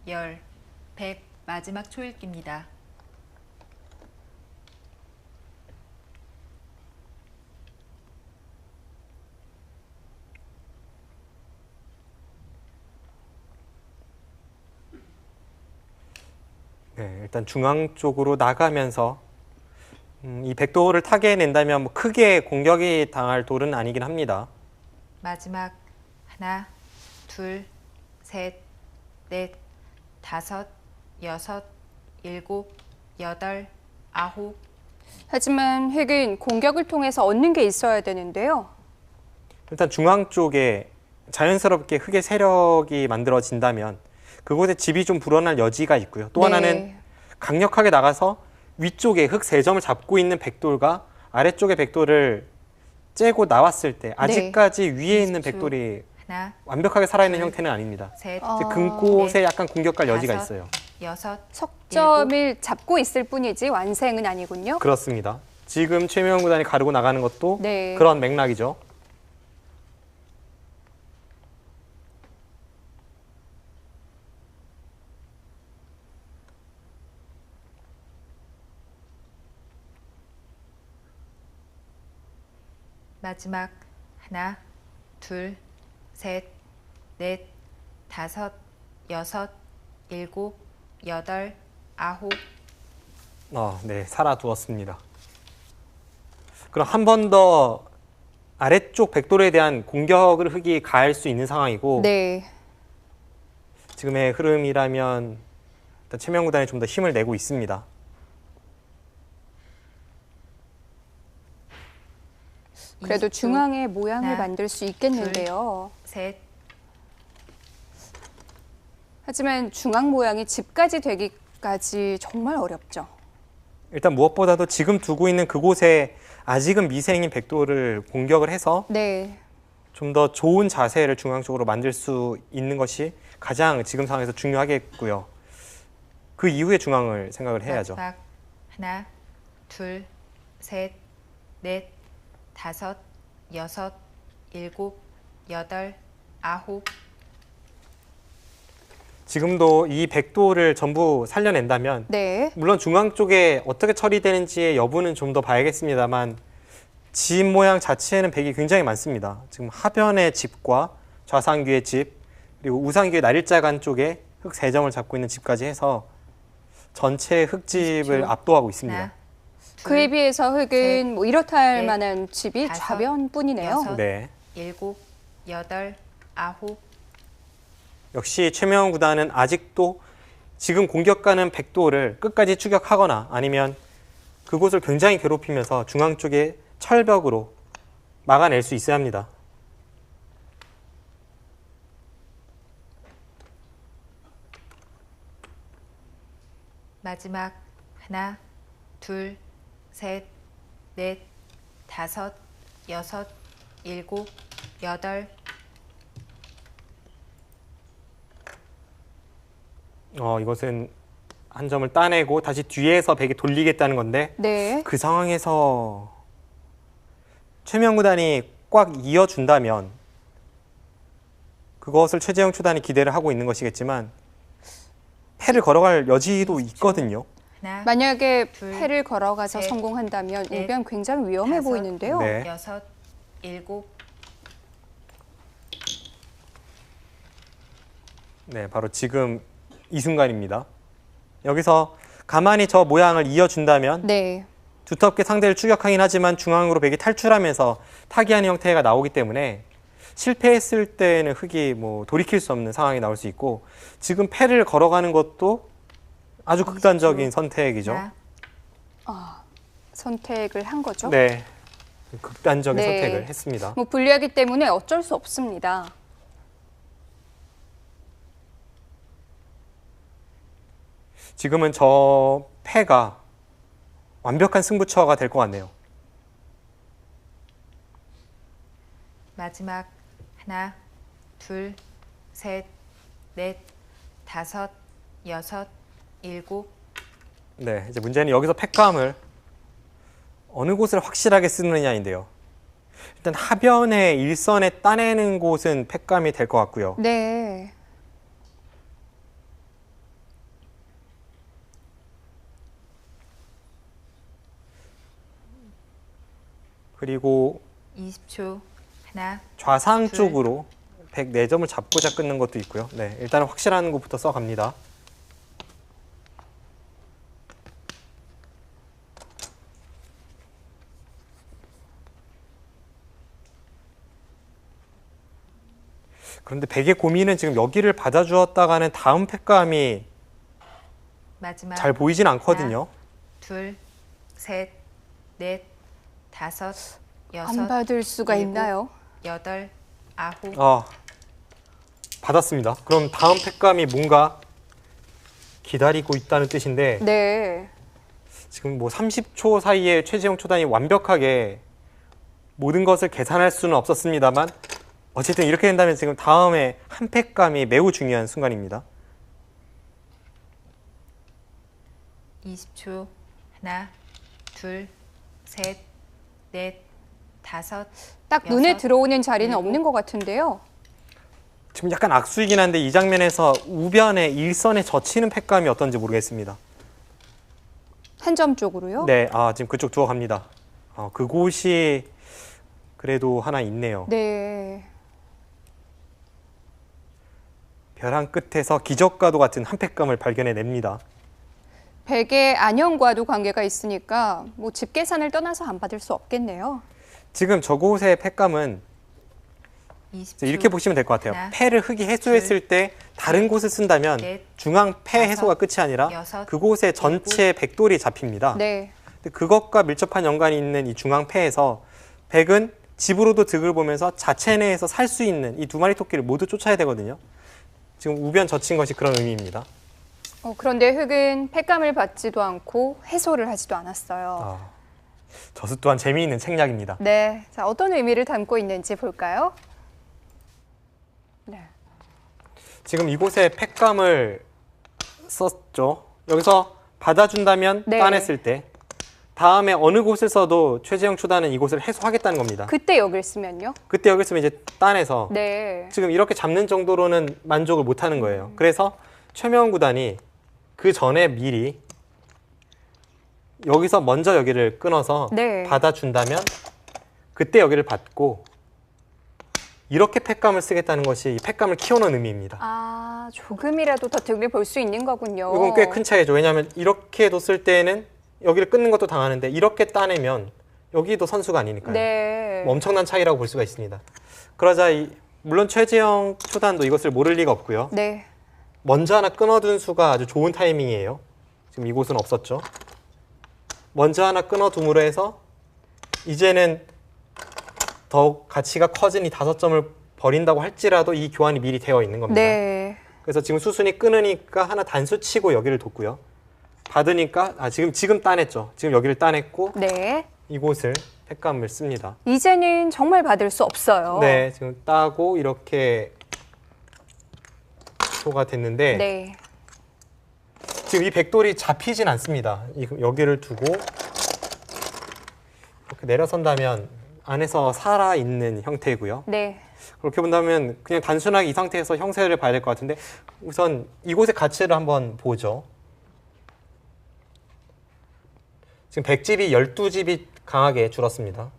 [SPEAKER 1] 열, 백. 마지막 초읽기입니다.
[SPEAKER 3] 네, 일단 중앙 쪽으로 나가면서 이 백도를 타게 낸다면 뭐 크게 공격이 당할 돌은 아니긴 합니다.
[SPEAKER 1] 마지막 하나, 둘, 셋, 넷, 다섯, 여섯, 일곱, 여덟, 아홉.
[SPEAKER 2] 하지만 흑은 공격을 통해서 얻는 게 있어야 되는데요.
[SPEAKER 3] 일단 중앙 쪽에 자연스럽게 흑의 세력이 만들어진다면 그곳에 집이 좀 불어날 여지가 있고요. 또
[SPEAKER 2] 네.
[SPEAKER 3] 하나는 강력하게 나가서 위쪽에 흑 세 점을 잡고 있는 백돌과 아래쪽의 백돌을 째고 나왔을 때 아직까지 위에 있는
[SPEAKER 1] 20초.
[SPEAKER 3] 백돌이
[SPEAKER 1] 하나,
[SPEAKER 3] 완벽하게 살아있는
[SPEAKER 1] 둘,
[SPEAKER 3] 형태는 아닙니다.
[SPEAKER 1] 셋,
[SPEAKER 2] 어.
[SPEAKER 3] 이제 금꽃에
[SPEAKER 1] 넷,
[SPEAKER 3] 약간 공격할 여지가
[SPEAKER 1] 다섯,
[SPEAKER 3] 있어요.
[SPEAKER 1] 여섯,
[SPEAKER 2] 석점을 잡고 있을 뿐이지 완성은 아니군요.
[SPEAKER 3] 그렇습니다. 지금 최명 구단이 가르고 나가는 것도
[SPEAKER 2] 네.
[SPEAKER 3] 그런 맥락이죠.
[SPEAKER 1] 마지막 하나, 둘, 셋, 넷, 다섯, 여섯, 일곱, 여덟, 아홉.
[SPEAKER 3] 네, 살아두었습니다. 그럼 한 번 더 아래쪽 백돌에 대한 공격을 흑이 가할 수 있는 상황이고
[SPEAKER 2] 네.
[SPEAKER 3] 지금의 흐름이라면 일단 최명 구단이 좀 더 힘을 내고 있습니다.
[SPEAKER 2] 그래도
[SPEAKER 1] 20초.
[SPEAKER 2] 중앙의 모양을
[SPEAKER 1] 하나,
[SPEAKER 2] 만들 수 있겠는데요.
[SPEAKER 1] 셋,
[SPEAKER 2] 하지만 중앙 모양이 집까지 되기까지 정말 어렵죠.
[SPEAKER 3] 일단 무엇보다도 지금 두고 있는 그곳에 아직은 미생인 백돌을 공격을 해서
[SPEAKER 2] 네.
[SPEAKER 3] 좀 더 좋은 자세를 중앙 쪽으로 만들 수 있는 것이 가장 지금 상황에서 중요하겠고요. 그 이후에 중앙을 생각을 해야죠.
[SPEAKER 1] 마지막 하나, 둘, 셋, 넷, 다섯, 여섯, 일곱, 여덟, 아홉.
[SPEAKER 3] 지금도 이 백돌을 전부 살려낸다면
[SPEAKER 2] 네.
[SPEAKER 3] 물론 중앙 쪽에 어떻게 처리되는지의 여부는 좀 더 봐야겠습니다만 집 모양 자체는 백이 굉장히 많습니다. 지금 하변의 집과 좌상귀의 집 그리고 우상귀의 날일자간 쪽에 흑 세 점을 잡고 있는 집까지 해서 전체 흑집을
[SPEAKER 1] 20초.
[SPEAKER 3] 압도하고 있습니다.
[SPEAKER 1] 하나, 둘,
[SPEAKER 2] 그에 비해서 흑은
[SPEAKER 1] 셋,
[SPEAKER 2] 뭐 이렇다 할
[SPEAKER 1] 넷,
[SPEAKER 2] 만한 집이
[SPEAKER 1] 다섯,
[SPEAKER 2] 좌변뿐이네요.
[SPEAKER 1] 여섯.
[SPEAKER 3] 네.
[SPEAKER 1] 일곱, 여덟, 아홉.
[SPEAKER 3] 역시 최명훈 구단은 아직도 지금 공격가는 백도를 끝까지 추격하거나 아니면 그곳을 굉장히 괴롭히면서 중앙 쪽에 철벽으로 막아낼 수 있어야 합니다.
[SPEAKER 1] 마지막 하나, 둘, 셋, 넷, 다섯, 여섯, 일곱, 여덟.
[SPEAKER 3] 이것은 한 점을 따내고 다시 뒤에서 백이 돌리겠다는 건데
[SPEAKER 2] 네.
[SPEAKER 3] 그 상황에서 최명 구단이 꽉 이어준다면 그것을 최재형 초단이 기대를 하고 있는 것이겠지만 패를 걸어갈 여지도 있거든요.
[SPEAKER 1] 하나,
[SPEAKER 2] 만약에
[SPEAKER 1] 둘,
[SPEAKER 2] 패를 걸어가서
[SPEAKER 1] 셋,
[SPEAKER 2] 성공한다면
[SPEAKER 1] 넷,
[SPEAKER 2] 우변 굉장히 위험해
[SPEAKER 1] 다섯,
[SPEAKER 2] 보이는데요.
[SPEAKER 3] 네.
[SPEAKER 1] 여섯, 일곱.
[SPEAKER 3] 네, 바로 지금 이 순간입니다. 여기서 가만히 저 모양을 이어준다면
[SPEAKER 2] 네.
[SPEAKER 3] 두텁게 상대를 추격하긴 하지만 중앙으로 백이 탈출하면서 타기하는 형태가 나오기 때문에 실패했을 때는 흑이 뭐 돌이킬 수 없는 상황이 나올 수 있고 지금 패를 걸어가는 것도 아주 극단적인 선택이죠.
[SPEAKER 1] 하나,
[SPEAKER 2] 선택을 한 거죠.
[SPEAKER 3] 네, 극단적인
[SPEAKER 2] 네.
[SPEAKER 3] 선택을 했습니다.
[SPEAKER 2] 뭐 불리하기 때문에 어쩔 수 없습니다.
[SPEAKER 3] 지금은 저 패가 완벽한 승부처가 될 것 같네요.
[SPEAKER 1] 마지막 하나, 둘, 셋, 넷, 다섯, 여섯, 일곱.
[SPEAKER 3] 네, 이제 문제는 여기서 패감을 어느 곳을 확실하게 쓰느냐인데요. 일단 하변의 일선에 따내는 곳은 패감이 될 것 같고요.
[SPEAKER 2] 네.
[SPEAKER 3] 그리고
[SPEAKER 1] 20초. 하나,
[SPEAKER 3] 좌상
[SPEAKER 1] 둘.
[SPEAKER 3] 쪽으로 104점을 잡고자 끊는 것도 있고요. 네, 일단은 확실한 곳부터 써갑니다. 그런데 백의 고민은 지금 여기를 받아주었다가는 다음 패감이
[SPEAKER 1] 마지막
[SPEAKER 3] 잘 보이진 않거든요.
[SPEAKER 1] 둘, 셋, 넷, 다섯,
[SPEAKER 2] 안
[SPEAKER 1] 여섯,
[SPEAKER 2] 받을 수가
[SPEAKER 1] 일곱,
[SPEAKER 2] 있나요?
[SPEAKER 1] 여덟, 아홉.
[SPEAKER 3] 받았습니다. 그럼 다음 패감이 뭔가 기다리고 있다는 뜻인데
[SPEAKER 2] 네.
[SPEAKER 3] 지금 뭐 30초 사이에 최재형 초단이 완벽하게 모든 것을 계산할 수는 없었습니다만 어쨌든 이렇게 된다면 지금 다음에 한 패감이 매우 중요한 순간입니다.
[SPEAKER 1] 20초. 하나, 둘, 셋, 넷, 다섯.
[SPEAKER 2] 딱 눈에
[SPEAKER 1] 여섯,
[SPEAKER 2] 들어오는 자리는
[SPEAKER 1] 일곱.
[SPEAKER 2] 없는 것 같은데요.
[SPEAKER 3] 지금 약간 악수이긴 한데 이 장면에서 우변에 일선에 젖히는 패감이 어떤지 모르겠습니다.
[SPEAKER 2] 한 점 쪽으로요?
[SPEAKER 3] 네, 지금 그쪽 두어 갑니다. 그곳이 그래도 하나 있네요.
[SPEAKER 2] 네.
[SPEAKER 3] 벼랑 끝에서 기적과도 같은 한 패감을 발견해냅니다.
[SPEAKER 2] 백의 안형과도 관계가 있으니까 뭐 집 계산을 떠나서 안 받을 수 없겠네요.
[SPEAKER 3] 지금 저곳의 패감은
[SPEAKER 1] 20초.
[SPEAKER 3] 이렇게 보시면 될 것 같아요.
[SPEAKER 1] 하나,
[SPEAKER 3] 패를 흑이 해소했을 때 다른 곳을 쓴다면
[SPEAKER 1] 넷,
[SPEAKER 3] 중앙 패
[SPEAKER 1] 다섯,
[SPEAKER 3] 해소가 끝이 아니라
[SPEAKER 1] 여섯,
[SPEAKER 3] 그곳에 전체 백돌이 잡힙니다.
[SPEAKER 2] 네.
[SPEAKER 3] 근데 그것과 밀접한 연관이 있는 이 중앙 패에서 백은 집으로도 득을 보면서 자체 내에서 살 수 있는 이 두 마리 토끼를 모두 쫓아야 되거든요. 지금 우변 젖힌 것이 그런 의미입니다.
[SPEAKER 2] 그런데 흑은 패감을 받지도 않고 해소를 하지도 않았어요.
[SPEAKER 3] 저수 또한 재미있는 책략입니다.
[SPEAKER 2] 네. 자, 어떤 의미를 담고 있는지 볼까요? 네.
[SPEAKER 3] 지금 이곳에 패감을 썼죠. 여기서 받아준다면
[SPEAKER 2] 네.
[SPEAKER 3] 따냈을 때 다음에 어느 곳을 써도 최재형 초단은 이곳을 해소하겠다는 겁니다.
[SPEAKER 2] 그때 여기를 쓰면요?
[SPEAKER 3] 그때 여기 쓰면 이제 따내서
[SPEAKER 2] 네.
[SPEAKER 3] 지금 이렇게 잡는 정도로는 만족을 못하는 거예요. 그래서 최명훈 구단이 그 전에 미리 여기서 먼저 여기를 끊어서
[SPEAKER 2] 네.
[SPEAKER 3] 받아준다면 그때 여기를 받고 이렇게 패감을 쓰겠다는 것이 이 패감을 키워놓은 의미입니다.
[SPEAKER 2] 조금이라도 더 득을 볼 수 있는 거군요.
[SPEAKER 3] 이건 꽤 큰 차이죠. 왜냐하면 이렇게 뒀을 때는 여기를 끊는 것도 당하는데 이렇게 따내면 여기도 선수가 아니니까요.
[SPEAKER 2] 네.
[SPEAKER 3] 뭐 엄청난 차이라고 볼 수가 있습니다. 그러자 물론 최재형 초단도 이것을 모를 리가 없고요.
[SPEAKER 2] 네.
[SPEAKER 3] 먼저 하나 끊어둔 수가 아주 좋은 타이밍이에요. 지금 이곳은 없었죠. 먼저 하나 끊어둠으로 해서 이제는 더욱 가치가 커진 이 5점을 버린다고 할지라도 이 교환이 미리 되어 있는 겁니다.
[SPEAKER 2] 네.
[SPEAKER 3] 그래서 지금 수순이 끊으니까 하나 단수 치고 여기를 뒀고요. 받으니까 지금 따냈죠. 지금 여기를 따냈고
[SPEAKER 2] 네.
[SPEAKER 3] 이곳을 패감을 씁니다.
[SPEAKER 2] 이제는 정말 받을 수 없어요.
[SPEAKER 3] 네, 지금 따고 이렇게 소가 됐는데
[SPEAKER 2] 네.
[SPEAKER 3] 지금 이 백돌이 잡히진 않습니다. 여기를 두고 이렇게 내려선다면 안에서 살아있는 형태고요.
[SPEAKER 2] 네.
[SPEAKER 3] 그렇게 본다면 그냥 단순하게 이 상태에서 형세를 봐야 될 것 같은데 우선 이곳의 가치를 한번 보죠. 지금 백집이 12집이 강하게 줄었습니다.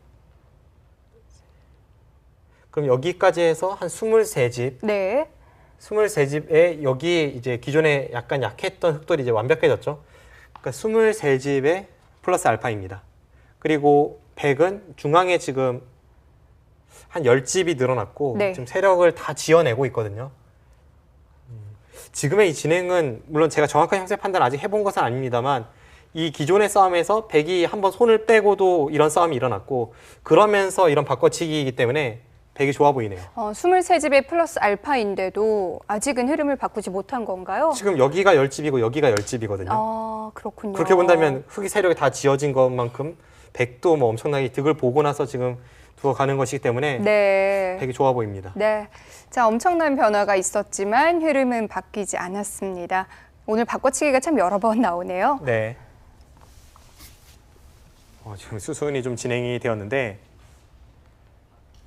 [SPEAKER 3] 그럼 여기까지 해서 한 23집,
[SPEAKER 2] 네.
[SPEAKER 3] 23집에 여기 이제 기존에 약간 약했던 흑돌이 이제 완벽해졌죠. 그러니까 23집에 플러스 알파입니다. 그리고 100은 중앙에 지금 한 10집이 늘어났고
[SPEAKER 2] 네.
[SPEAKER 3] 지금 세력을 다 지어내고 있거든요. 지금의 이 진행은 물론 제가 정확한 형세 판단 아직 해본 것은 아닙니다만 이 기존의 싸움에서 100이 한번 손을 빼고도 이런 싸움이 일어났고 그러면서 이런 바꿔치기이기 때문에 100이 좋아 보이네요.
[SPEAKER 2] 23집의 플러스 알파인데도 아직은 흐름을 바꾸지 못한 건가요?
[SPEAKER 3] 지금 여기가 10집이고 여기가 10집이거든요.
[SPEAKER 2] 아, 그렇군요.
[SPEAKER 3] 그렇게 본다면 흑이 세력이 다 지어진 것만큼 100도 뭐 엄청나게 득을 보고 나서 지금 두어가는 것이기 때문에
[SPEAKER 2] 네.
[SPEAKER 3] 100이 좋아 보입니다.
[SPEAKER 2] 네. 자, 엄청난 변화가 있었지만 흐름은 바뀌지 않았습니다. 오늘 바꿔치기가 참 여러 번 나오네요.
[SPEAKER 3] 네. 지금 수순이 좀 진행이 되었는데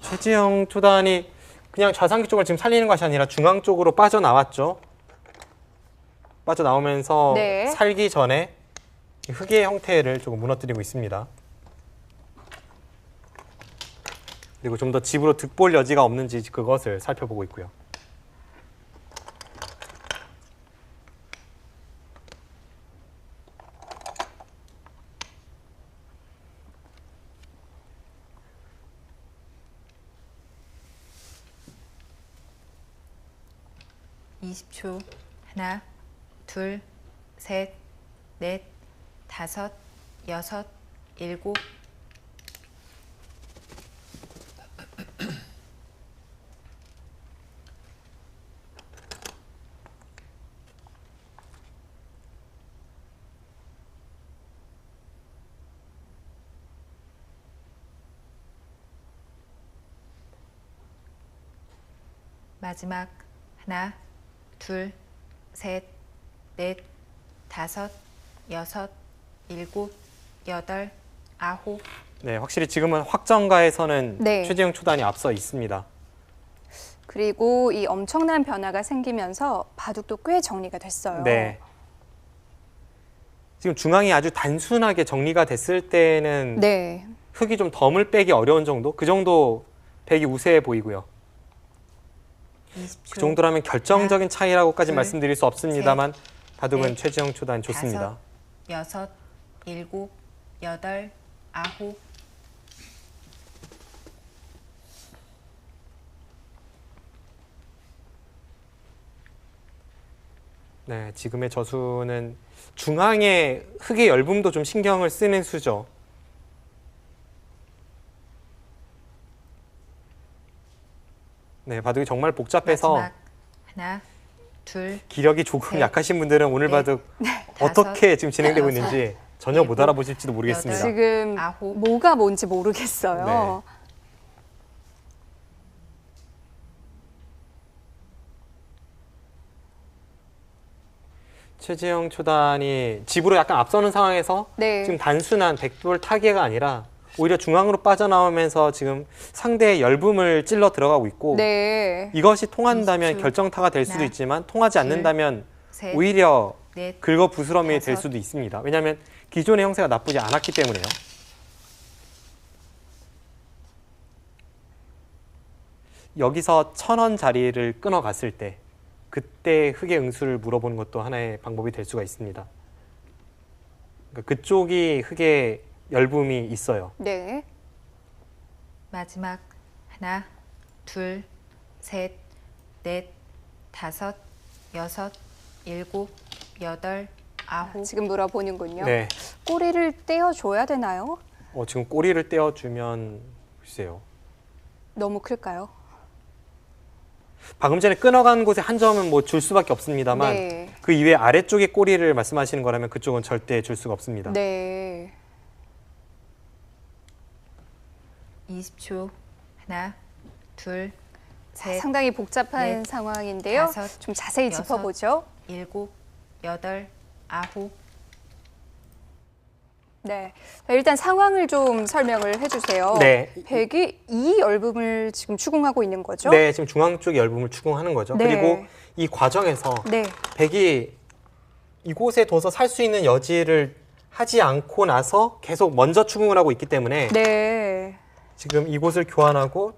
[SPEAKER 3] 최지영 초단이 그냥 좌상기 쪽을 지금 살리는 것이 아니라 중앙 쪽으로 빠져나왔죠. 빠져나오면서
[SPEAKER 2] 네.
[SPEAKER 3] 살기 전에 흑의 형태를 조금 무너뜨리고 있습니다. 그리고 좀 더 집으로 득볼 여지가 없는지 그것을 살펴보고 있고요.
[SPEAKER 1] (20초) 하나, 둘, 셋, 넷, 다섯, 여섯, 일곱. 마지막 하나, 둘, 셋, 넷, 다섯, 여섯, 일곱, 여덟, 아홉.
[SPEAKER 3] 네, 확실히 지금은 확정가에서는
[SPEAKER 2] 네.
[SPEAKER 3] 최지영 초단이 앞서 있습니다.
[SPEAKER 2] 그리고 이 엄청난 변화가 생기면서 바둑도 꽤 정리가 됐어요.
[SPEAKER 3] 네. 지금 중앙이 아주 단순하게 정리가 됐을 때는
[SPEAKER 2] 네.
[SPEAKER 3] 흑이 좀 덤을 빼기 어려운 정도? 그 정도 100이 우세해 보이고요.
[SPEAKER 1] 20초.
[SPEAKER 3] 그 정도라면 결정적인 차이라고까지
[SPEAKER 1] 둘,
[SPEAKER 3] 말씀드릴 수 없습니다만 바둑은
[SPEAKER 1] 넷,
[SPEAKER 3] 최지영 초단 좋습니다.
[SPEAKER 1] 다섯, 여섯, 일곱, 여덟, 아홉.
[SPEAKER 3] 네, 지금의 저수는 중앙의 흑의 열분도 좀 신경을 쓰는 수죠. 네, 바둑이 정말 복잡해서
[SPEAKER 1] 마지막 하나, 둘,
[SPEAKER 3] 기력이 조금
[SPEAKER 1] 셋,
[SPEAKER 3] 약하신 분들은 오늘
[SPEAKER 1] 넷,
[SPEAKER 3] 바둑
[SPEAKER 1] 다섯,
[SPEAKER 3] 어떻게 지금 진행되고
[SPEAKER 1] 여섯,
[SPEAKER 3] 있는지 전혀 못
[SPEAKER 1] 일곱,
[SPEAKER 3] 알아보실지도 모르겠습니다.
[SPEAKER 1] 여덟,
[SPEAKER 2] 지금
[SPEAKER 1] 아홉.
[SPEAKER 2] 뭐가 뭔지 모르겠어요.
[SPEAKER 3] 네. 최지영 초단이 집으로 약간 앞서는 상황에서
[SPEAKER 2] 네.
[SPEAKER 3] 지금 단순한 백돌 타기가 아니라 오히려 중앙으로 빠져나오면서 지금 상대의 열붐을 찔러 들어가고 있고
[SPEAKER 2] 네.
[SPEAKER 3] 이것이 통한다면
[SPEAKER 1] 20초.
[SPEAKER 3] 결정타가 될 수도
[SPEAKER 1] 하나,
[SPEAKER 3] 있지만 통하지 않는다면
[SPEAKER 1] 셋,
[SPEAKER 3] 오히려
[SPEAKER 1] 넷,
[SPEAKER 3] 긁어 부스럼이 될
[SPEAKER 1] 다섯.
[SPEAKER 3] 수도 있습니다. 왜냐하면 기존의 형세가 나쁘지 않았기 때문에요. 여기서 1000원 자리를 끊어갔을 때 그때 흑의 응수를 물어보는 것도 하나의 방법이 될 수가 있습니다. 그러니까 그쪽이 흑의 열붐이 있어요.
[SPEAKER 2] 네.
[SPEAKER 1] 마지막 하나, 둘, 셋, 넷, 다섯, 여섯, 일곱, 여덟, 아홉.
[SPEAKER 2] 지금 물어보는군요.
[SPEAKER 3] 네.
[SPEAKER 2] 꼬리를 떼어줘야 되나요?
[SPEAKER 3] 지금 꼬리를 떼어주면 글쎄요.
[SPEAKER 2] 너무 클까요?
[SPEAKER 3] 방금 전에 끊어간 곳에 한 점은 뭐 줄 수밖에 없습니다만
[SPEAKER 2] 네.
[SPEAKER 3] 그 이외 아래쪽의 꼬리를 말씀하시는 거라면 그쪽은 절대 줄 수가 없습니다.
[SPEAKER 2] 네.
[SPEAKER 1] 20초 하나, 둘,
[SPEAKER 2] 자,
[SPEAKER 1] 셋,
[SPEAKER 2] 상당히 복잡한
[SPEAKER 1] 넷,
[SPEAKER 2] 상황인데요.
[SPEAKER 1] 다섯,
[SPEAKER 2] 좀 자세히
[SPEAKER 1] 여섯,
[SPEAKER 2] 짚어보죠.
[SPEAKER 1] 일곱, 여덟, 아홉.
[SPEAKER 2] 네. 자, 일단 상황을 좀 설명을 해주세요.
[SPEAKER 3] 네.
[SPEAKER 2] 백이 이 열붐을 지금 추궁하고 있는 거죠?
[SPEAKER 3] 네, 지금 중앙 쪽의 열붐을 추궁하는 거죠.
[SPEAKER 2] 네.
[SPEAKER 3] 그리고 이 과정에서
[SPEAKER 2] 네.
[SPEAKER 3] 백이 이곳에 둬서 살 수 있는 여지를 하지 않고 나서 계속 먼저 추궁을 하고 있기 때문에
[SPEAKER 2] 네.
[SPEAKER 3] 지금 이곳을 교환하고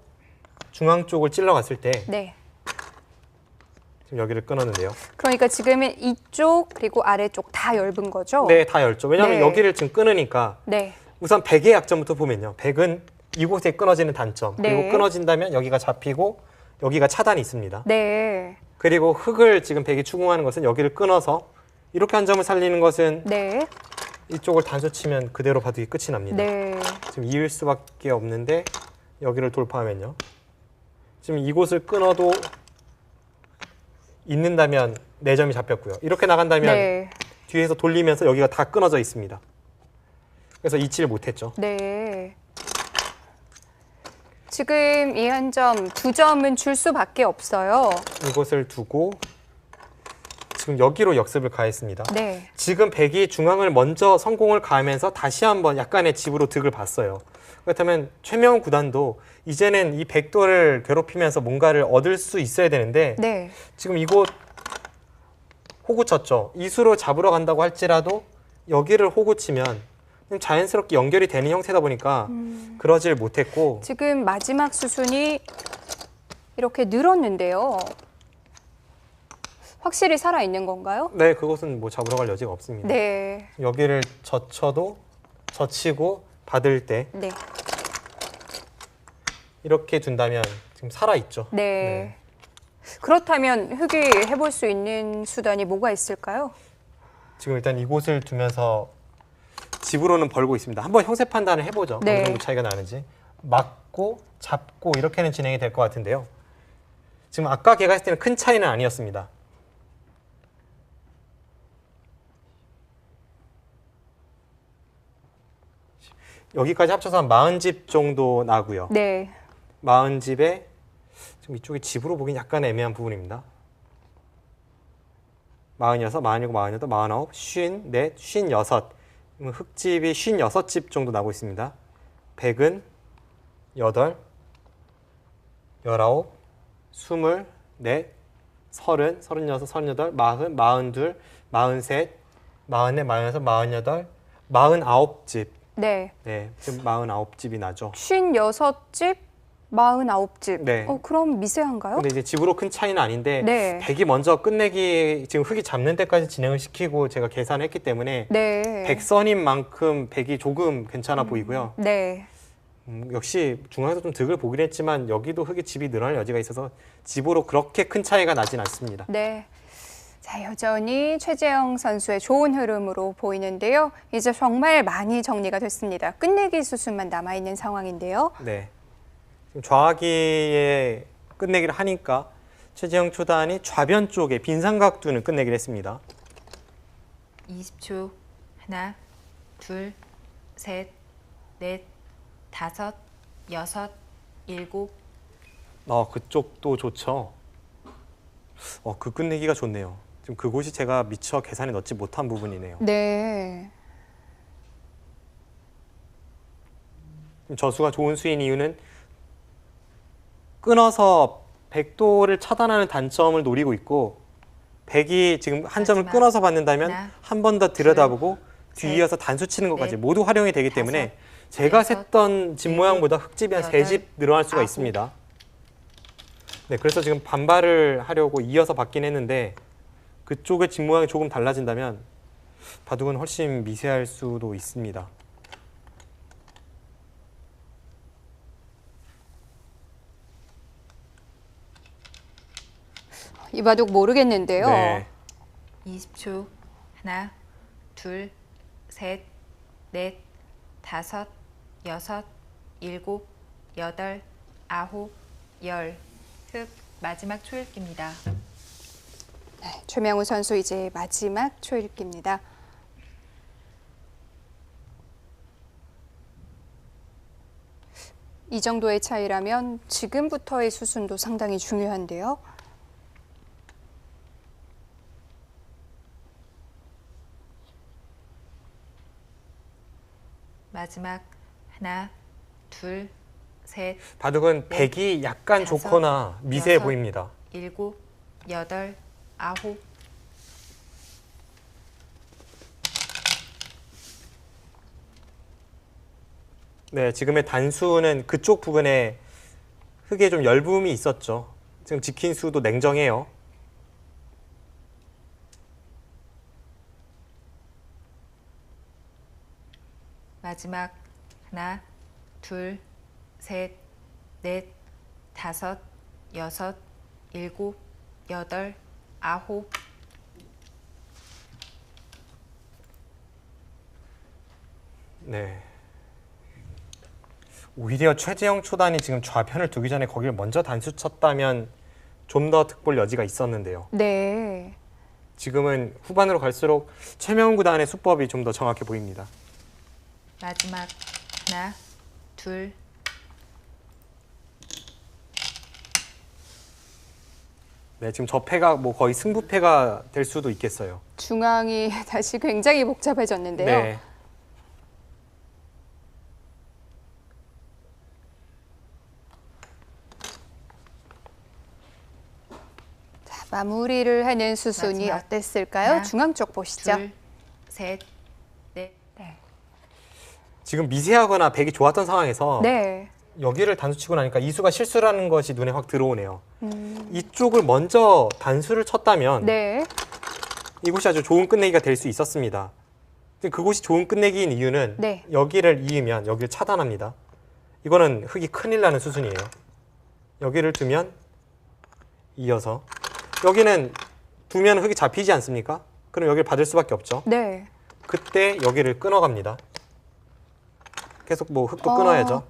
[SPEAKER 3] 중앙 쪽을 찔러갔을 때
[SPEAKER 2] 네.
[SPEAKER 3] 지금 여기를 끊었는데요.
[SPEAKER 2] 그러니까 지금은 이쪽 그리고 아래쪽 다 얇은 거죠?
[SPEAKER 3] 네, 다 열죠. 왜냐하면
[SPEAKER 2] 네.
[SPEAKER 3] 여기를 지금 끊으니까
[SPEAKER 2] 네.
[SPEAKER 3] 우선 백의 약점부터 보면요. 백은 이곳에 끊어지는 단점,
[SPEAKER 2] 네.
[SPEAKER 3] 그리고 끊어진다면 여기가 잡히고 여기가 차단이 있습니다.
[SPEAKER 2] 네.
[SPEAKER 3] 그리고 흙을 지금 백이 추궁하는 것은 여기를 끊어서 이렇게 한 점을 살리는 것은
[SPEAKER 2] 네.
[SPEAKER 3] 이쪽을 단수 치면 그대로 바둑이 끝이 납니다.
[SPEAKER 2] 네.
[SPEAKER 3] 지금 이을 수밖에 없는데 여기를 돌파하면요. 지금 이곳을 끊어도 있는다면 4점이 잡혔고요. 이렇게 나간다면
[SPEAKER 2] 네.
[SPEAKER 3] 뒤에서 돌리면서 여기가 다 끊어져 있습니다. 그래서 이치를 못했죠.
[SPEAKER 2] 네. 지금 이 한 점, 2점은 줄 수밖에 없어요.
[SPEAKER 3] 이곳을 두고 지금 여기로 역습을 가했습니다.
[SPEAKER 2] 네.
[SPEAKER 3] 지금 백이 중앙을 먼저 성공을 가하면서 다시 한번 약간의 집으로 득을 봤어요. 그렇다면 최명훈 구단도 이제는 이 백도를 괴롭히면서 뭔가를 얻을 수 있어야 되는데
[SPEAKER 2] 네.
[SPEAKER 3] 지금 이곳 호구 쳤죠. 이수로 잡으러 간다고 할지라도 여기를 호구 치면 자연스럽게 연결이 되는 형태다 보니까 그러질 못했고
[SPEAKER 2] 지금 마지막 수순이 이렇게 늘었는데요. 확실히 살아있는 건가요?
[SPEAKER 3] 네, 그것은 뭐 잡으러 갈 여지가 없습니다.
[SPEAKER 2] 네.
[SPEAKER 3] 여기를 젖혀도 젖히고 받을 때
[SPEAKER 2] 네.
[SPEAKER 3] 이렇게 둔다면 지금 살아있죠.
[SPEAKER 2] 네. 그렇다면 흑이 해볼 수 있는 수단이 뭐가 있을까요?
[SPEAKER 3] 지금 일단 이곳을 두면서 집으로는 벌고 있습니다. 한번 형세 판단을 해보죠.
[SPEAKER 2] 네.
[SPEAKER 3] 어느 정도 차이가 나는지. 막고 잡고 이렇게는 진행이 될 것 같은데요. 지금 아까 걔가 했을 때는 큰 차이는 아니었습니다. 여기까지 합쳐서 한 40집 정도 나고요.
[SPEAKER 2] 네.
[SPEAKER 3] 40집에 지금 이쪽에 집으로 보긴 약간 애매한 부분입니다. 46, 47, 48, 49, 54, 56. 흙집이 56집 정도 나고 있습니다. 100은 8, 19, 24, 30, 36, 38, 40, 42, 43, 44, 46, 48집.
[SPEAKER 2] 네.
[SPEAKER 3] 네, 지금 49집이 나죠.
[SPEAKER 2] 56집, 49집.
[SPEAKER 3] 네.
[SPEAKER 2] 그럼 미세한가요?
[SPEAKER 3] 근데 이제 집으로 큰 차이는 아닌데
[SPEAKER 2] 네.
[SPEAKER 3] 백이 먼저 끝내기 지금 흙이 잡는 데까지 진행을 시키고 제가 계산했기 때문에
[SPEAKER 2] 네.
[SPEAKER 3] 백선인 만큼 백이 조금 괜찮아 보이고요.
[SPEAKER 2] 네.
[SPEAKER 3] 역시 중앙에서 좀 득을 보긴 했지만 여기도 흙의 집이 늘어날 여지가 있어서 집으로 그렇게 큰 차이가 나진 않습니다.
[SPEAKER 2] 네. 자, 여전히 최재영 선수의 좋은 흐름으로 보이는데요. 이제 정말 많이 정리가 됐습니다. 끝내기 수순만 남아있는 상황인데요.
[SPEAKER 3] 네. 지금 좌기에 끝내기를 하니까 최재영 초단이 좌변 쪽에 빈 삼각두는 끝내기를 했습니다.
[SPEAKER 1] 20초. 하나, 둘, 셋, 넷, 다섯, 여섯, 일곱.
[SPEAKER 3] 그쪽도 좋죠. 그 끝내기가 좋네요. 지금 그곳이 제가 미처 계산에 넣지 못한 부분이네요.
[SPEAKER 2] 네.
[SPEAKER 3] 저수가 좋은 수인 이유는 끊어서 백도를 차단하는 단점을 노리고 있고 백이 지금 한 점을
[SPEAKER 1] 마지막.
[SPEAKER 3] 끊어서 받는다면
[SPEAKER 1] 하나,
[SPEAKER 3] 한 번 더 들여다보고
[SPEAKER 1] 셋,
[SPEAKER 3] 뒤이어서 단수 치는 것까지
[SPEAKER 1] 넷,
[SPEAKER 3] 모두 활용이 되기 때문에 제가
[SPEAKER 1] 여섯,
[SPEAKER 3] 셌던 집 모양보다 흙집이 한
[SPEAKER 1] 여덟,
[SPEAKER 3] 3집 늘어날 수가
[SPEAKER 1] 아홉.
[SPEAKER 3] 있습니다. 네, 그래서 지금 반발을 하려고 이어서 받긴 했는데 그쪽의 집 모양이 조금 달라진다면 바둑은 훨씬 미세할 수도 있습니다.
[SPEAKER 2] 이 바둑 모르겠는데요.
[SPEAKER 3] 네.
[SPEAKER 1] 20초. 하나, 둘, 셋, 넷, 다섯, 여섯, 일곱, 여덟, 아홉, 열. 흑 마지막 초읽기입니다.
[SPEAKER 2] 최명우 선수 이제 마지막 초읽기입니다. 이 정도의 차이라면 지금부터의 수순도 상당히 중요한데요.
[SPEAKER 1] 마지막 하나, 둘, 셋,
[SPEAKER 3] 바둑은
[SPEAKER 1] 네.
[SPEAKER 3] 백이 약간
[SPEAKER 1] 다섯,
[SPEAKER 3] 좋거나 미세해
[SPEAKER 1] 여섯.
[SPEAKER 3] 보입니다.
[SPEAKER 1] 일곱, 여덟, 아홉.
[SPEAKER 3] 네, 지금의 단수는 그쪽 부분에 흙에 좀 열붐이 있었죠. 지금 지킨 수도 냉정해요.
[SPEAKER 1] 마지막 하나, 둘, 셋, 넷, 다섯, 여섯, 일곱, 여덟, 아홉.
[SPEAKER 3] 네. 오히려 최재형 초단이 지금 좌편을 두기 전에 거기를 먼저 단수 쳤다면 좀 더 득볼 여지가 있었는데요.
[SPEAKER 2] 네.
[SPEAKER 3] 지금은 후반으로 갈수록 최명훈 구단의 수법이 좀 더 정확해 보입니다.
[SPEAKER 1] 마지막 하나, 둘,
[SPEAKER 3] 네, 지금 저 패가 뭐 거의 승부패가 될 수도 있겠어요.
[SPEAKER 2] 중앙이 다시 굉장히 복잡해졌는데요.
[SPEAKER 3] 네.
[SPEAKER 2] 자, 마무리를 하는 수순이
[SPEAKER 1] 마지막
[SPEAKER 2] 어땠을까요?
[SPEAKER 1] 하나,
[SPEAKER 2] 중앙 쪽 보시죠.
[SPEAKER 1] 둘, 셋, 넷.
[SPEAKER 2] 네.
[SPEAKER 3] 지금 미세하거나 백이 좋았던 상황에서
[SPEAKER 2] 네.
[SPEAKER 3] 여기를 단수 치고 나니까 이수가 실수라는 것이 눈에 확 들어오네요. 이쪽을 먼저 단수를 쳤다면
[SPEAKER 2] 네.
[SPEAKER 3] 이곳이 아주 좋은 끝내기가 될 수 있었습니다. 근데 그곳이 좋은 끝내기인 이유는
[SPEAKER 2] 네.
[SPEAKER 3] 여기를 이으면 여기를 차단합니다. 이거는 흙이 큰일 나는 수순이에요. 여기를 두면 이어서 여기는 두면 흙이 잡히지 않습니까? 그럼 여기를 받을 수밖에 없죠.
[SPEAKER 2] 네.
[SPEAKER 3] 그때 여기를 끊어갑니다. 계속 뭐 흙도 끊어야죠.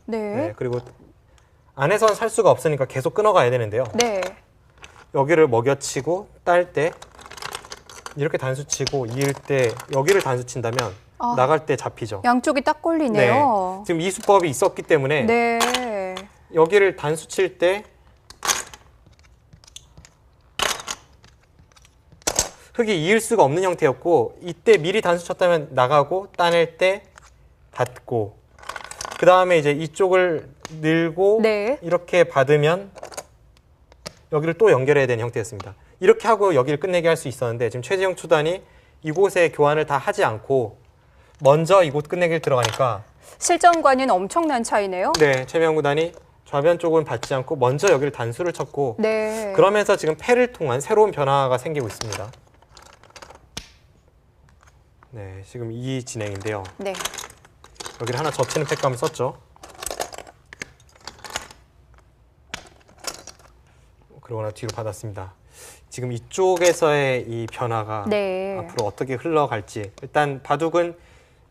[SPEAKER 2] 네.
[SPEAKER 3] 네, 그리고 안에선 살 수가 없으니까 계속 끊어가야 되는데요.
[SPEAKER 2] 네.
[SPEAKER 3] 여기를 먹여치고 딸 때 이렇게 단수 치고 이을 때 여기를 단수 친다면
[SPEAKER 2] 아.
[SPEAKER 3] 나갈 때 잡히죠.
[SPEAKER 2] 양쪽이 딱 걸리네요.
[SPEAKER 3] 지금 이 수법이 있었기 때문에
[SPEAKER 2] 네.
[SPEAKER 3] 여기를 단수 칠 때 흙이 이을 수가 없는 형태였고 이때 미리 단수 쳤다면 나가고 따낼 때 닫고 그 다음에 이제 이쪽을 늘고
[SPEAKER 2] 네.
[SPEAKER 3] 이렇게 받으면 여기를 또 연결해야 되는 형태였습니다. 이렇게 하고 여기를 끝내게 할 수 있었는데 지금 최재형 초단이 이곳에 교환을 다 하지 않고 먼저 이곳 끝내기를 들어가니까
[SPEAKER 2] 실전과는 엄청난 차이네요.
[SPEAKER 3] 네, 최명훈 구단이 좌변 쪽은 받지 않고 먼저 여기를 단수를 쳤고
[SPEAKER 2] 네.
[SPEAKER 3] 그러면서 지금 패를 통한 새로운 변화가 생기고 있습니다. 네, 지금 이 진행인데요.
[SPEAKER 2] 네.
[SPEAKER 3] 여기를 하나 젖히는 패감을 썼죠. 그러거나 뒤로 받았습니다. 지금 이쪽에서의 이 변화가
[SPEAKER 2] 네.
[SPEAKER 3] 앞으로 어떻게 흘러갈지 일단 바둑은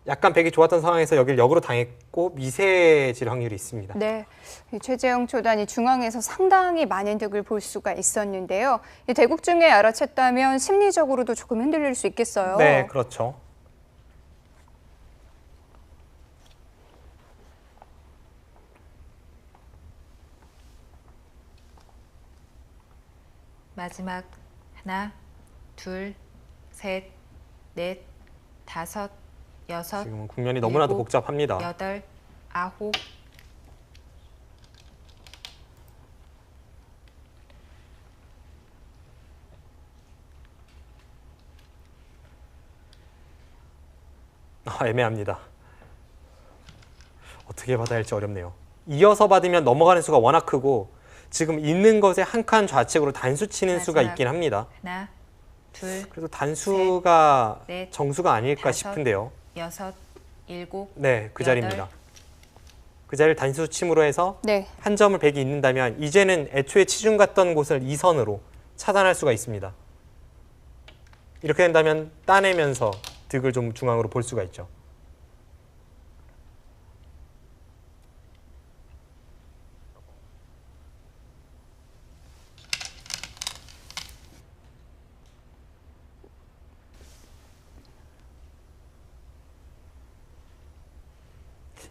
[SPEAKER 3] 약간 백이 좋았던 상황에서 여기를 역으로 당했고 미세해질 확률이 있습니다.
[SPEAKER 2] 네, 이 최재형 초단이 중앙에서 상당히 많은 득을 볼 수가 있었는데요. 이 대국 중에 알아챘다면 심리적으로도 조금 흔들릴 수 있겠어요.
[SPEAKER 3] 네, 그렇죠.
[SPEAKER 1] 마지막 하나, 둘, 셋, 넷, 다섯, 여섯,
[SPEAKER 3] 지금은 국면이 너무나도
[SPEAKER 1] 일곱,
[SPEAKER 3] 복잡합니다.
[SPEAKER 1] 여덟, 아홉.
[SPEAKER 3] 애매합니다. 어떻게 받아야 할지 어렵네요. 이어서 받으면 넘어가는 수가 워낙 크고 지금 있는 것에 한 칸 좌측으로 단수 치는 수가
[SPEAKER 1] 마지막.
[SPEAKER 3] 있긴 합니다.
[SPEAKER 1] 하나, 둘,
[SPEAKER 3] 그래서 단수가
[SPEAKER 1] 셋, 넷,
[SPEAKER 3] 정수가 아닐까
[SPEAKER 1] 다섯,
[SPEAKER 3] 싶은데요.
[SPEAKER 1] 여섯, 일곱.
[SPEAKER 3] 네, 그
[SPEAKER 1] 여덟.
[SPEAKER 3] 자리입니다. 그 자리를 단수 침으로 해서
[SPEAKER 2] 네.
[SPEAKER 3] 한 점을 백이 있는다면 이제는 애초에 치중 갔던 곳을 2선으로 차단할 수가 있습니다. 이렇게 된다면 따내면서 득을 좀 중앙으로 볼 수가 있죠.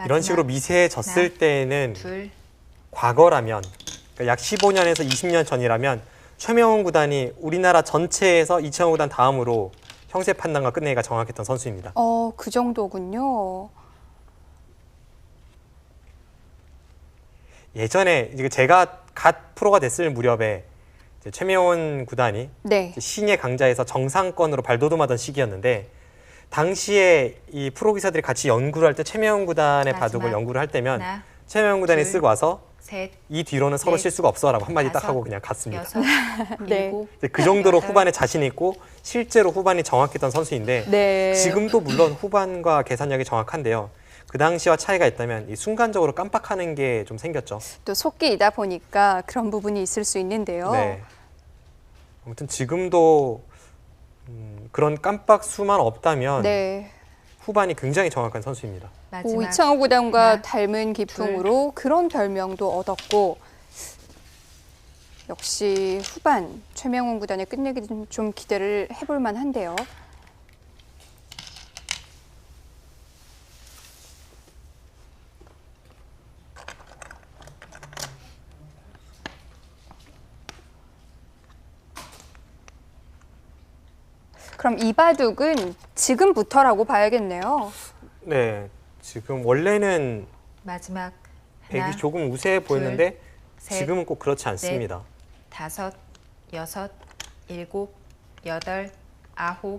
[SPEAKER 3] 이런 식으로 미세해졌을
[SPEAKER 1] 하나,
[SPEAKER 3] 때에는
[SPEAKER 1] 둘,
[SPEAKER 3] 과거라면 그러니까 약 15년에서 20년 전이라면 최명훈 구단이 우리나라 전체에서 이창호 구단 다음으로 형세 판단과 끝내기가 정확했던 선수입니다.
[SPEAKER 2] 그 정도군요.
[SPEAKER 3] 예전에 이제 제가 갓 프로가 됐을 무렵에 이제 최명훈 구단이
[SPEAKER 2] 네.
[SPEAKER 3] 이제 신예 강자에서 정상권으로 발돋움하던 시기였는데 당시에 이 프로 기사들이 같이 연구를 할 때 최명훈 구단의
[SPEAKER 1] 마지막.
[SPEAKER 3] 바둑을 연구를 할 때면
[SPEAKER 1] 하나,
[SPEAKER 3] 최명훈 구단이
[SPEAKER 1] 둘,
[SPEAKER 3] 쓰고 와서
[SPEAKER 1] 셋,
[SPEAKER 3] 이 뒤로는 서로
[SPEAKER 1] 넷,
[SPEAKER 3] 실수가 없어라고 한마디 딱
[SPEAKER 1] 다섯,
[SPEAKER 3] 하고 그냥 갔습니다.
[SPEAKER 1] 여섯,
[SPEAKER 2] 네.
[SPEAKER 1] 일곱,
[SPEAKER 3] 이제 그 정도로
[SPEAKER 1] 여덟,
[SPEAKER 3] 후반에 자신 있고 실제로 후반이 정확했던 선수인데
[SPEAKER 2] 네.
[SPEAKER 3] 지금도 물론 후반과 계산력이 정확한데요. 그 당시와 차이가 있다면 이 순간적으로 깜빡하는 게 좀 생겼죠.
[SPEAKER 2] 또 속기이다 보니까 그런 부분이 있을 수 있는데요.
[SPEAKER 3] 네. 아무튼 지금도 그런 깜빡 수만 없다면
[SPEAKER 2] 네.
[SPEAKER 3] 후반이 굉장히 정확한 선수입니다.
[SPEAKER 2] 오,
[SPEAKER 1] 마지막
[SPEAKER 2] 이창호 구단과
[SPEAKER 1] 하나,
[SPEAKER 2] 닮은 기풍으로 그런 별명도 얻었고 역시 후반 최명훈 구단의 끝내기 좀 기대를 해볼 만한데요. 그럼 이 바둑은 지금부터라고 봐야겠네요.
[SPEAKER 3] 네, 지금 원래는
[SPEAKER 1] 마지막
[SPEAKER 3] 백이
[SPEAKER 1] 하나,
[SPEAKER 3] 조금 우세해 보였는데
[SPEAKER 1] 셋,
[SPEAKER 3] 지금은 꼭 그렇지 않습니다.
[SPEAKER 1] 다섯, 여섯, 일곱, 여덟, 아홉,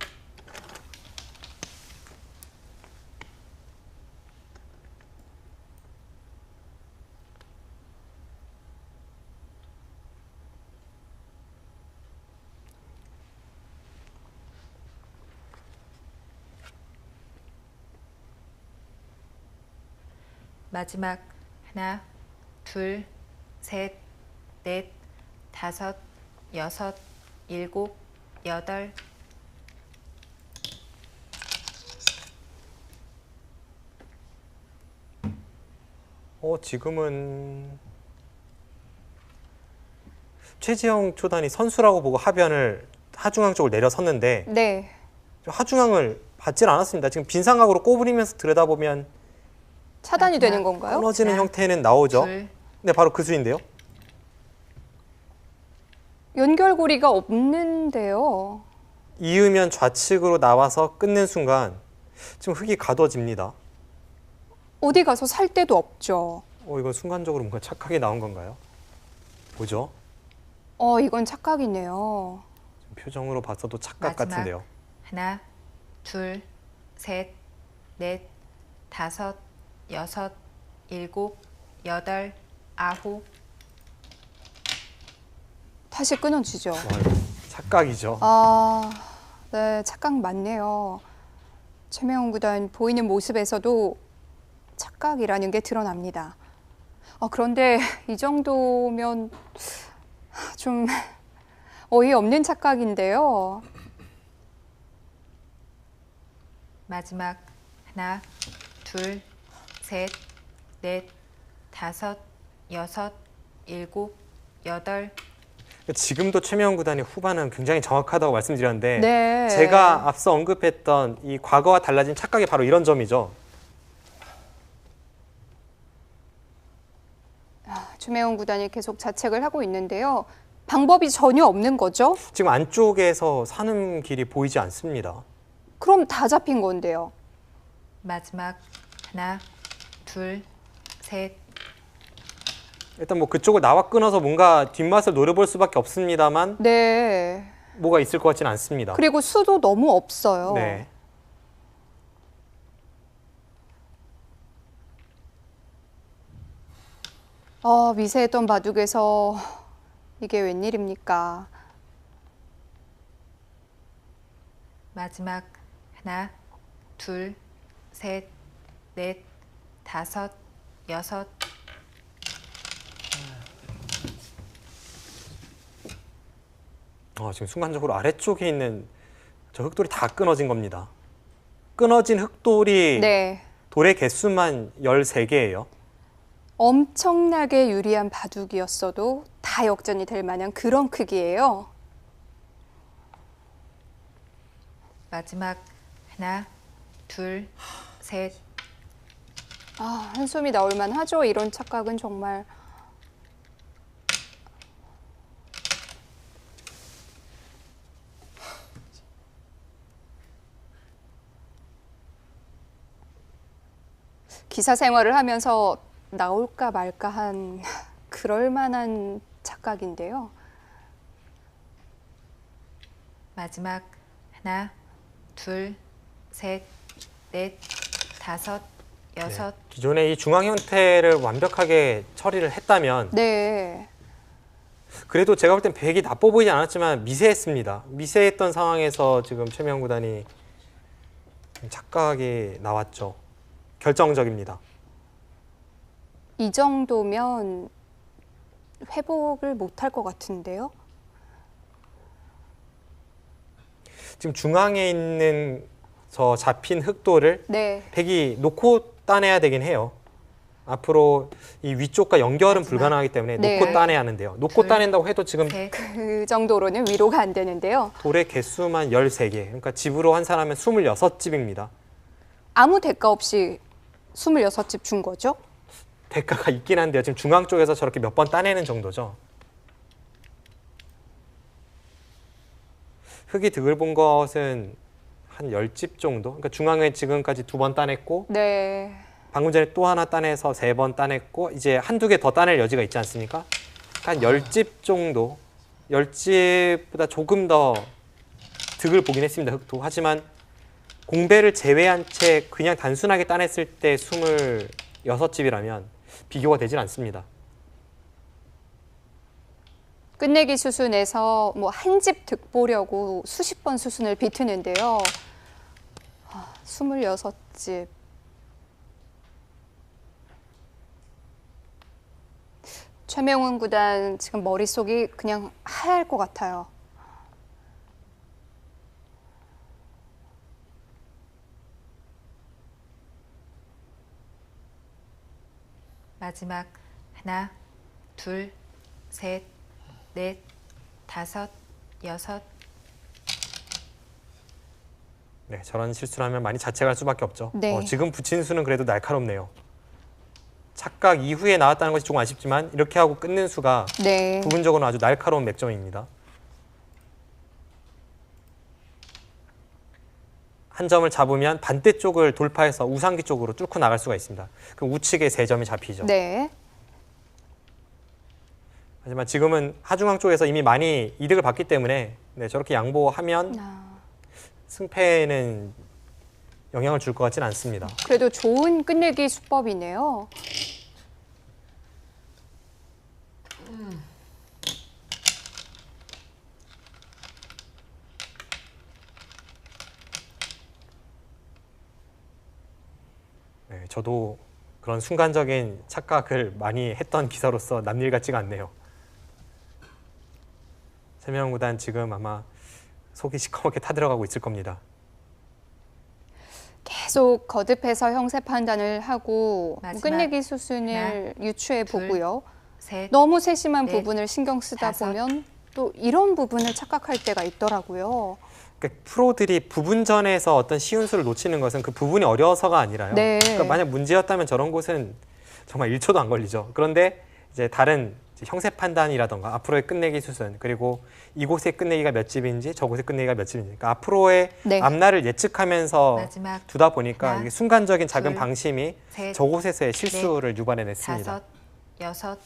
[SPEAKER 1] 마지막 하나, 둘, 셋, 넷, 다섯, 여섯, 일곱, 여덟,
[SPEAKER 3] 지금은 최지영 초단이 선수라고 보고 하변을 하중앙 쪽으로 내려섰는데
[SPEAKER 2] 네.
[SPEAKER 3] 하중앙을 받질 않았습니다. 지금 빈 삼각으로 꼬부리면서 들여다보면
[SPEAKER 2] 차단이
[SPEAKER 1] 마지막
[SPEAKER 2] 되는 건가요?
[SPEAKER 3] 끊어지는
[SPEAKER 1] 하나,
[SPEAKER 3] 형태는 나오죠.
[SPEAKER 1] 둘,
[SPEAKER 3] 네, 바로 그 수인데요.
[SPEAKER 2] 연결고리가 없는데요.
[SPEAKER 3] 이으면 좌측으로 나와서 끊는 순간 지금 흙이 가둬집니다.
[SPEAKER 2] 어디 가서 살 데도 없죠.
[SPEAKER 3] 이건 순간적으로 뭔가 착하게 나온 건가요? 뭐죠?
[SPEAKER 2] 이건 착각이네요.
[SPEAKER 3] 표정으로 봤어도 착각
[SPEAKER 1] 마지막.
[SPEAKER 3] 같은데요.
[SPEAKER 1] 하나, 둘, 셋, 넷, 다섯, 여섯, 일곱, 여덟, 아홉,
[SPEAKER 2] 다시 끊어지죠.
[SPEAKER 3] 착각이죠.
[SPEAKER 2] 네, 착각 맞네요. 최명훈 구단 보이는 모습에서도 착각이라는 게 드러납니다. 그런데 이 정도면 좀 어이없는 착각인데요.
[SPEAKER 1] 마지막 하나, 둘, 셋, 넷, 다섯, 여섯, 일곱, 여덟,
[SPEAKER 3] 지금도 최명훈 구단이 후반은 굉장히 정확하다고 말씀드렸는데
[SPEAKER 2] 네.
[SPEAKER 3] 제가 앞서 언급했던 이 과거와 달라진 착각이 바로 이런 점이죠.
[SPEAKER 2] 최명훈 구단이 계속 자책을 하고 있는데요. 방법이 전혀 없는 거죠?
[SPEAKER 3] 지금 안쪽에서 사는 길이 보이지 않습니다.
[SPEAKER 2] 그럼 다 잡힌 건데요.
[SPEAKER 1] 마지막 하나, 둘, 셋,
[SPEAKER 3] 일단 뭐 그쪽을 나와 끊어서 뭔가 뒷맛을 노려볼 수밖에 없습니다만
[SPEAKER 2] 네.
[SPEAKER 3] 뭐가 있을 것 같지는 않습니다.
[SPEAKER 2] 그리고 수도 너무 없어요.
[SPEAKER 3] 네.
[SPEAKER 2] 미세했던 바둑에서 이게 웬일입니까?
[SPEAKER 1] 마지막 하나, 둘, 셋, 넷, 다섯, 여섯,
[SPEAKER 3] 지금 순간적으로 아래쪽에 있는 저 흑돌이 다 끊어진 겁니다. 끊어진 흑돌이
[SPEAKER 2] 네.
[SPEAKER 3] 돌의 개수만 13개예요.
[SPEAKER 2] 엄청나게 유리한 바둑이었어도 다 역전이 될 만한 그런 크기예요.
[SPEAKER 1] 마지막 하나, 둘, 셋,
[SPEAKER 2] 한숨이 나올 만하죠. 이런 착각은 정말. 기사 생활을 하면서 나올까 말까 한 그럴 만한 착각인데요.
[SPEAKER 1] 마지막 하나, 둘, 셋, 넷, 다섯, 여섯,
[SPEAKER 3] 기존의 이 중앙 형태를 완벽하게 처리를 했다면
[SPEAKER 2] 네.
[SPEAKER 3] 그래도 제가 볼 땐 백이 나빠 보이지 않았지만 미세했습니다. 미세했던 상황에서 지금 최명훈 구단이 착각이 나왔죠. 결정적입니다.
[SPEAKER 2] 이 정도면 회복을 못할 것 같은데요.
[SPEAKER 3] 지금 중앙에 있는 저 잡힌 흑도를
[SPEAKER 2] 네.
[SPEAKER 3] 백이 놓고 따내야 되긴 해요. 앞으로 이 위쪽과 연결은
[SPEAKER 1] 마지막.
[SPEAKER 3] 불가능하기 때문에
[SPEAKER 2] 네.
[SPEAKER 3] 놓고 따내야 하는데요. 놓고
[SPEAKER 1] 둘,
[SPEAKER 3] 따낸다고 해도 지금
[SPEAKER 1] 셋,
[SPEAKER 2] 그 정도로는 위로가 안 되는데요.
[SPEAKER 3] 돌의 개수만 13개. 그러니까 집으로 환산하면 26집입니다.
[SPEAKER 2] 아무 대가 없이 26집 준 거죠?
[SPEAKER 3] 대가가 있긴 한데요. 지금 중앙 쪽에서 저렇게 몇 번 따내는 정도죠. 흙이 득을 본 것은 한 10집 정도. 그러니까 중앙에 지금까지 2번 따냈고
[SPEAKER 2] 네.
[SPEAKER 3] 방금 전에 또 하나 따내서 3번 따냈고 이제 한두 개 더 따낼 여지가 있지 않습니까? 한 10집 정도. 10집보다 조금 더 득을 보긴 했습니다. 흙도. 하지만 공배를 제외한 채 그냥 단순하게 따냈을 때 26집이라면 비교가 되질 않습니다.
[SPEAKER 2] 끝내기 수순에서 뭐 한 집 득 보려고 수십 번 수순을 비트는데요. 26집. 최명훈 구단 지금 머릿속이 그냥 하얄 것 같아요.
[SPEAKER 1] 마지막 하나, 둘, 셋, 넷, 다섯, 여섯,
[SPEAKER 3] 네, 저런 실수를 하면 많이 자책할 수밖에 없죠.
[SPEAKER 2] 네.
[SPEAKER 3] 지금 붙인 수는 그래도 날카롭네요. 착각 이후에 나왔다는 것이 조금 아쉽지만 이렇게 하고 끊는 수가
[SPEAKER 2] 네.
[SPEAKER 3] 부분적으로는 아주 날카로운 맥점입니다. 한 점을 잡으면 반대쪽을 돌파해서 우상기 쪽으로 뚫고 나갈 수가 있습니다. 그럼 우측에 3점이 잡히죠.
[SPEAKER 2] 네.
[SPEAKER 3] 하지만 지금은 하중앙 쪽에서 이미 많이 이득을 봤기 때문에 네, 저렇게 양보하면 승패에는 영향을 줄 것 같지는 않습니다.
[SPEAKER 2] 그래도 좋은 끝내기 수법이네요.
[SPEAKER 3] 네, 저도 그런 순간적인 착각을 많이 했던 기사로서 남일 같지가 않네요. 최명훈 구단 지금 아마 속이 시커멓게 타들어가고 있을 겁니다.
[SPEAKER 2] 계속 거듭해서 형세 판단을 하고
[SPEAKER 1] 마지막
[SPEAKER 2] 끝내기 수순을 유추해
[SPEAKER 1] 둘,
[SPEAKER 2] 보고요.
[SPEAKER 1] 셋,
[SPEAKER 2] 너무 세심한
[SPEAKER 1] 넷,
[SPEAKER 2] 부분을 신경 쓰다
[SPEAKER 1] 다섯.
[SPEAKER 2] 보면 또 이런 부분을 착각할 때가 있더라고요.
[SPEAKER 3] 그러니까 프로들이 부분전에서 어떤 쉬운 수를 놓치는 것은 그 부분이 어려워서가 아니라요.
[SPEAKER 2] 네.
[SPEAKER 3] 그러니까 만약 문제였다면 저런 곳은 정말 1초도 안 걸리죠. 그런데 이제 다른 형세 판단이라던가 앞으로의 끝내기 수순 그리고 이곳의 끝내기가 몇 집인지 저곳의 끝내기가 몇 집인지 그러니까 앞으로의
[SPEAKER 2] 네.
[SPEAKER 3] 앞날을 예측하면서
[SPEAKER 1] 마지막
[SPEAKER 3] 두다 보니까
[SPEAKER 1] 하나,
[SPEAKER 3] 이게 순간적인 작은
[SPEAKER 1] 둘,
[SPEAKER 3] 방심이
[SPEAKER 1] 셋,
[SPEAKER 3] 저곳에서의 실수를 유발해냈습니다.
[SPEAKER 1] 다섯, 여섯,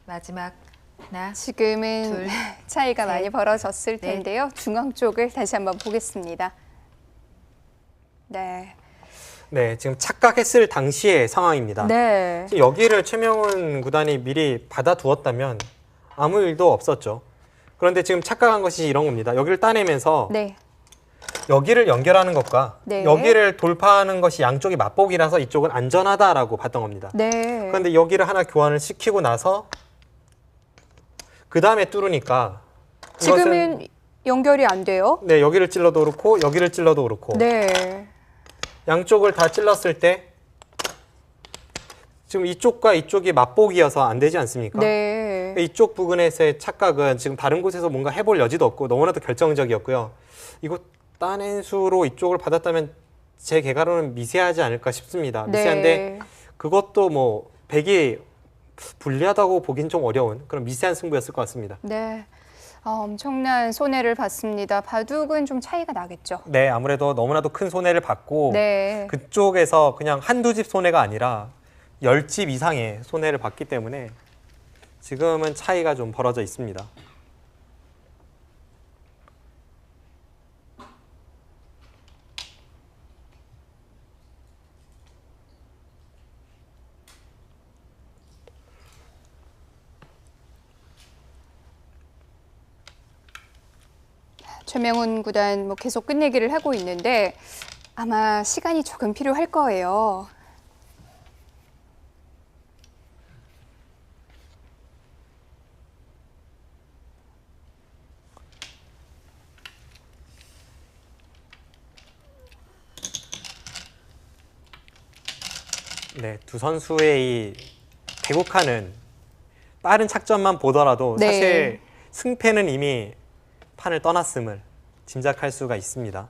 [SPEAKER 1] 마지막 하나,
[SPEAKER 2] 지금은
[SPEAKER 1] 둘,
[SPEAKER 2] 차이가
[SPEAKER 1] 셋,
[SPEAKER 2] 많이 벌어졌을
[SPEAKER 1] 넷.
[SPEAKER 2] 텐데요. 중앙 쪽을 다시 한번 보겠습니다. 네.
[SPEAKER 3] 네, 지금 착각했을 당시의 상황입니다.
[SPEAKER 2] 네.
[SPEAKER 3] 지금 여기를 최명훈 구단이 미리 받아두었다면 아무 일도 없었죠. 그런데 지금 착각한 것이 이런 겁니다. 여기를 따내면서
[SPEAKER 2] 네.
[SPEAKER 3] 여기를 연결하는 것과
[SPEAKER 2] 네.
[SPEAKER 3] 여기를 돌파하는 것이 양쪽이 맞보기라서 이쪽은 안전하다라고 봤던 겁니다.
[SPEAKER 2] 네.
[SPEAKER 3] 그런데 여기를 하나 교환을 시키고 나서 그 다음에 뚫으니까
[SPEAKER 2] 지금은 연결이 안 돼요.
[SPEAKER 3] 네, 여기를 찔러도 그렇고 여기를 찔러도 그렇고
[SPEAKER 2] 네.
[SPEAKER 3] 양쪽을 다 찔렀을 때 지금 이쪽과 이쪽이 맞보기여서 안 되지 않습니까?
[SPEAKER 2] 네.
[SPEAKER 3] 이쪽 부분에서의 착각은 지금 다른 곳에서 뭔가 해볼 여지도 없고 너무나도 결정적이었고요. 이거 따낸 수로 이쪽을 받았다면 제 개가로는 미세하지 않을까 싶습니다. 미세한데
[SPEAKER 2] 네.
[SPEAKER 3] 그것도 뭐 백이 불리하다고 보긴 좀 어려운 그런 미세한 승부였을 것 같습니다.
[SPEAKER 2] 네. 엄청난 손해를 봤습니다. 바둑은 좀 차이가 나겠죠.
[SPEAKER 3] 네, 아무래도 너무나도 큰 손해를 받고
[SPEAKER 2] 네.
[SPEAKER 3] 그쪽에서 그냥 한두 집 손해가 아니라 10집 이상의 손해를 봤기 때문에 지금은 차이가 좀 벌어져 있습니다.
[SPEAKER 2] 최명훈 구단 뭐 계속 끝내기를 하고 있는데 아마 시간이 조금 필요할 거예요.
[SPEAKER 3] 네, 두 선수의 이 대국하는 빠른 착점만 보더라도
[SPEAKER 2] 네.
[SPEAKER 3] 사실 승패는 이미 판을 떠났음을 짐작할 수가 있습니다.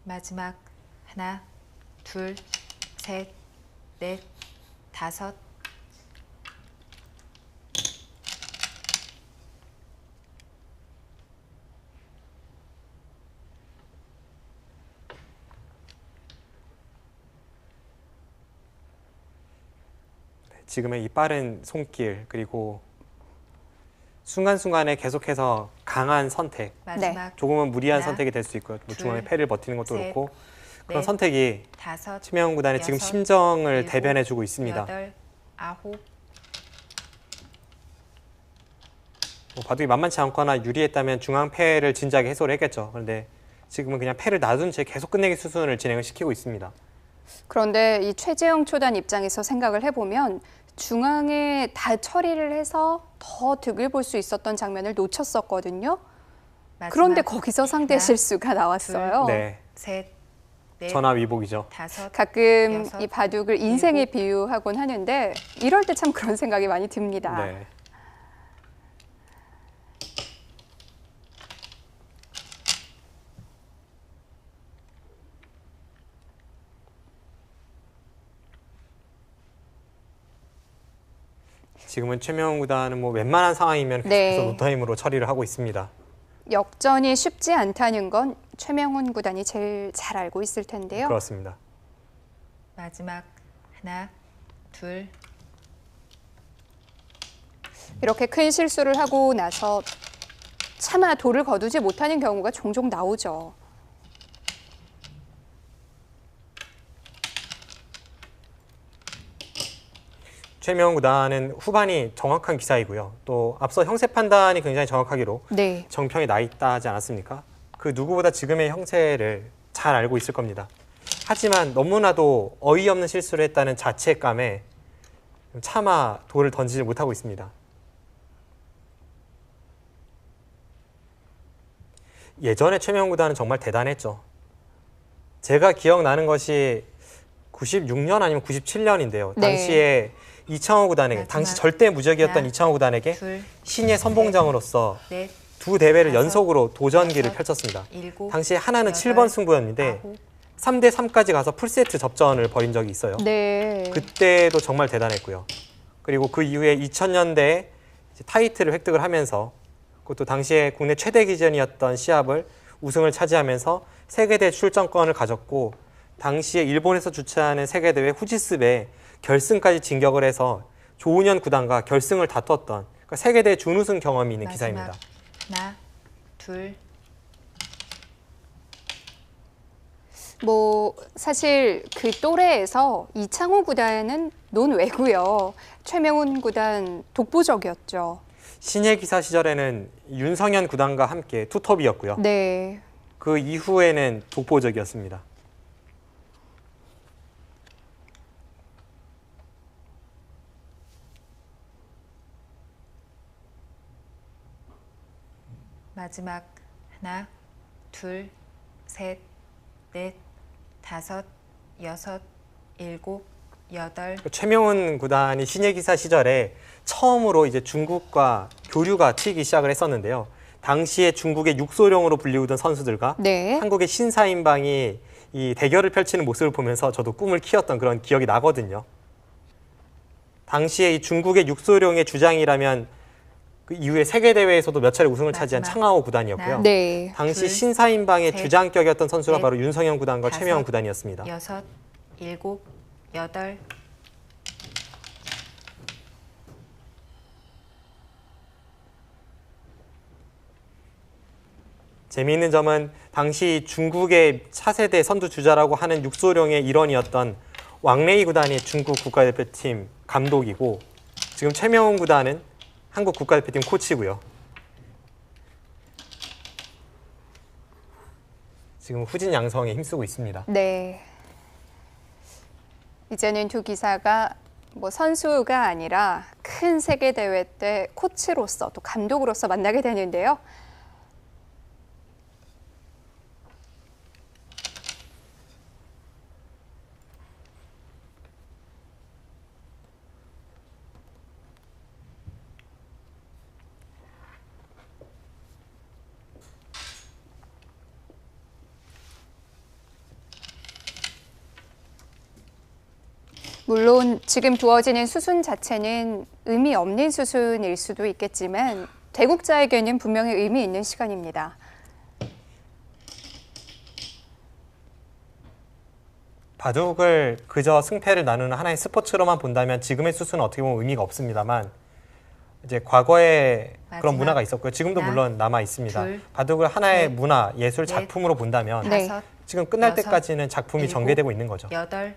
[SPEAKER 1] 마지막 하나, 둘, 셋, 넷, 다섯.
[SPEAKER 3] 지금의 이 빠른 손길 그리고 순간순간에 계속해서 강한 선택,
[SPEAKER 1] 마지막
[SPEAKER 3] 조금은 무리한
[SPEAKER 1] 하나,
[SPEAKER 3] 선택이 될 수 있고요. 뭐
[SPEAKER 1] 둘,
[SPEAKER 3] 중앙에 패를 버티는 것도
[SPEAKER 1] 셋,
[SPEAKER 3] 그렇고 그런
[SPEAKER 1] 넷,
[SPEAKER 3] 선택이
[SPEAKER 1] 다섯,
[SPEAKER 3] 최명훈 구단의 지금
[SPEAKER 1] 여섯,
[SPEAKER 3] 심정을
[SPEAKER 1] 일곱,
[SPEAKER 3] 대변해주고 있습니다.
[SPEAKER 1] 여덟, 아홉.
[SPEAKER 3] 뭐 바둑이 만만치 않거나 유리했다면 중앙 패를 진작에 해소를 했겠죠. 그런데 지금은 그냥 패를 놔둔 채 계속 끝내기 수순을 진행을 시키고 있습니다.
[SPEAKER 2] 그런데 이 최재형 초단 입장에서 생각을 해보면 중앙에 다 처리를 해서 더 득을 볼 수 있었던 장면을 놓쳤었거든요.
[SPEAKER 1] 마지막
[SPEAKER 2] 그런데 거기서 상대
[SPEAKER 1] 하나,
[SPEAKER 2] 실수가 나왔어요.
[SPEAKER 3] 네,
[SPEAKER 1] 셋, 넷,
[SPEAKER 3] 전화위복이죠.
[SPEAKER 1] 다섯.
[SPEAKER 2] 가끔
[SPEAKER 1] 여섯,
[SPEAKER 2] 이 바둑을 인생에 비유하곤 하는데 이럴 때 참 그런 생각이 많이 듭니다.
[SPEAKER 3] 네. 지금은 최명훈 구단은 뭐 웬만한 상황이면 계속해서
[SPEAKER 2] 네.
[SPEAKER 3] 노타임으로 처리를 하고 있습니다.
[SPEAKER 2] 역전이 쉽지 않다는 건 최명훈 구단이 제일 잘 알고 있을 텐데요.
[SPEAKER 3] 그렇습니다.
[SPEAKER 1] 마지막 하나, 둘,
[SPEAKER 2] 이렇게 큰 실수를 하고 나서 차마 도를 거두지 못하는 경우가 종종 나오죠.
[SPEAKER 3] 최명훈 구단은 후반이 정확한 기사이고요. 또 앞서 형세 판단이 굉장히 정확하기로
[SPEAKER 2] 네.
[SPEAKER 3] 정평이 나 있다 하지 않았습니까? 그 누구보다 지금의 형세를 잘 알고 있을 겁니다. 하지만 너무나도 어이없는 실수를 했다는 자책감에 차마 돌을 던지지 못하고 있습니다. 예전에 최명훈 구단은 정말 대단했죠. 제가 기억나는 것이 96년 아니면 97년인데요.
[SPEAKER 2] 네.
[SPEAKER 3] 당시에 이창호 구단에게,
[SPEAKER 1] 마지막
[SPEAKER 3] 당시 절대 무적이었던
[SPEAKER 1] 하나,
[SPEAKER 3] 이창호 구단에게
[SPEAKER 1] 둘,
[SPEAKER 3] 신예 선봉장으로서
[SPEAKER 1] 넷,
[SPEAKER 3] 두 대회를
[SPEAKER 1] 다섯,
[SPEAKER 3] 연속으로 도전기를
[SPEAKER 1] 여섯,
[SPEAKER 3] 펼쳤습니다.
[SPEAKER 1] 일곱.
[SPEAKER 3] 당시에 하나는
[SPEAKER 1] 여덟,
[SPEAKER 3] 7번 승부였는데
[SPEAKER 1] 아홉.
[SPEAKER 3] 3대 3까지 가서 풀세트 접전을 벌인 적이 있어요.
[SPEAKER 2] 네.
[SPEAKER 3] 그때도 정말 대단했고요. 그리고 그 이후에 2000년대에 타이틀을 획득을 하면서 그것도 당시에 국내 최대 기전이었던 시합을 우승을 차지하면서 세계대 출전권을 가졌고 당시에 일본에서 주최하는 세계대회 후지스베 결승까지 진격을 해서 조은현 구단과 결승을 다퉜던 그러니까 세계대 준우승 경험이 있는
[SPEAKER 1] 마지막
[SPEAKER 3] 기사입니다.
[SPEAKER 1] 하나, 둘,
[SPEAKER 2] 뭐 사실 그 또래에서 이창호 구단은 논외고요. 최명훈 구단 독보적이었죠.
[SPEAKER 3] 신예 기사 시절에는 윤성현 구단과 함께 투톱이었고요.
[SPEAKER 2] 네.
[SPEAKER 3] 그 이후에는 독보적이었습니다.
[SPEAKER 1] 마지막 하나, 둘, 셋, 넷, 다섯, 여섯, 일곱, 여덟.
[SPEAKER 3] 최명훈 구단이 신예 기사 시절에 처음으로 이제 중국과 교류가 튀기 시작을 했었는데요. 당시에 중국의 육소룡으로 불리우던 선수들과
[SPEAKER 2] 네.
[SPEAKER 3] 한국의 신사임방이 이 대결을 펼치는 모습을 보면서 저도 꿈을 키웠던 그런 기억이 나거든요. 당시에 이 중국의 육소룡의 주장이라면 그 이후에 세계대회에서도 몇 차례 우승을 차지한
[SPEAKER 1] 마지막.
[SPEAKER 3] 창하오 구단이었고요.
[SPEAKER 2] 네.
[SPEAKER 3] 당시
[SPEAKER 1] 둘,
[SPEAKER 3] 신사임방의
[SPEAKER 1] 셋,
[SPEAKER 3] 주장격이었던 선수가
[SPEAKER 1] 넷,
[SPEAKER 3] 바로 윤성현 구단과
[SPEAKER 1] 다섯,
[SPEAKER 3] 최명훈 구단이었습니다.
[SPEAKER 1] 여섯, 일곱, 여덟,
[SPEAKER 3] 재미있는 점은 당시 중국의 차세대 선두 주자라고 하는 육소룡의 일원이었던 왕레이 구단이 중국 국가대표팀 감독이고 지금 최명훈 구단은 한국 국가대표팀 코치고요. 지금 후진 양성에 힘쓰고 있습니다.
[SPEAKER 2] 네. 이제는 두 기사가 뭐 선수가 아니라 큰 세계 대회 때 코치로서 또 감독으로서 만나게 되는데요. 물론 지금 두어지는 수순 자체는 의미 없는 수순일 수도 있겠지만 대국자에게는 분명히 의미 있는 시간입니다.
[SPEAKER 3] 바둑을 그저 승패를 나누는 하나의 스포츠로만 본다면 지금의 수순은 어떻게 보면 의미가 없습니다만 이제 과거에 그런
[SPEAKER 1] 마지막.
[SPEAKER 3] 문화가 있었고요. 지금도
[SPEAKER 1] 하나,
[SPEAKER 3] 물론 남아 있습니다.
[SPEAKER 1] 둘,
[SPEAKER 3] 바둑을 하나의
[SPEAKER 1] 셋,
[SPEAKER 3] 문화, 예술
[SPEAKER 1] 넷,
[SPEAKER 3] 작품으로 본다면
[SPEAKER 2] 네.
[SPEAKER 1] 다섯,
[SPEAKER 3] 지금 끝날
[SPEAKER 1] 여섯,
[SPEAKER 3] 때까지는 작품이
[SPEAKER 1] 일곱,
[SPEAKER 3] 전개되고 있는 거죠.
[SPEAKER 1] 여덟,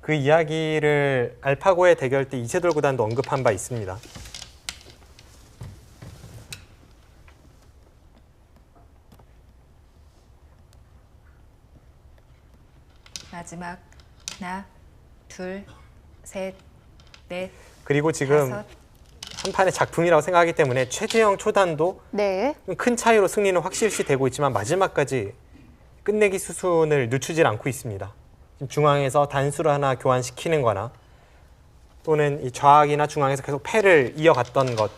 [SPEAKER 3] 그 이야기를 알파고의 대결 때 이세돌 구단도 언급한 바 있습니다.
[SPEAKER 1] 마지막. 하나, 둘, 셋, 넷,
[SPEAKER 3] 그리고 지금
[SPEAKER 1] 다섯,
[SPEAKER 3] 한 판의 작품이라고 생각하기 때문에 최재형 초단도
[SPEAKER 2] 네.
[SPEAKER 3] 큰 차이로 승리는 확실시 되고 있지만 마지막까지 끝내기 수순을 늦추질 않고 있습니다. 지금 중앙에서 단수를 하나 교환시키는 거나 또는 이 좌악이나 중앙에서 계속 패를 이어갔던 것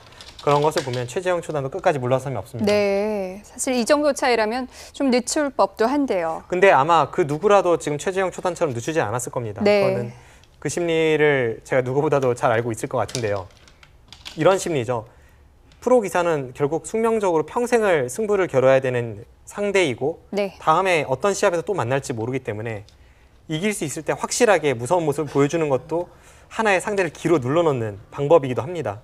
[SPEAKER 3] 그런 것을 보면 최재형 초단도 끝까지 물러섬이 없습니다.
[SPEAKER 2] 네. 사실 이 정도 차이라면 좀 늦출 법도 한데요.
[SPEAKER 3] 근데 아마 그 누구라도 지금 최재형 초단처럼 늦추지 않았을 겁니다.
[SPEAKER 2] 네.
[SPEAKER 3] 그거는 그 심리를 제가 누구보다도 잘 알고 있을 것 같은데요. 이런 심리죠. 프로 기사는 결국 숙명적으로 평생을 승부를 겨뤄야 되는 상대이고
[SPEAKER 2] 네.
[SPEAKER 3] 다음에 어떤 시합에서 또 만날지 모르기 때문에 이길 수 있을 때 확실하게 무서운 모습을 보여주는 것도 하나의 상대를 기로 눌러놓는 방법이기도 합니다.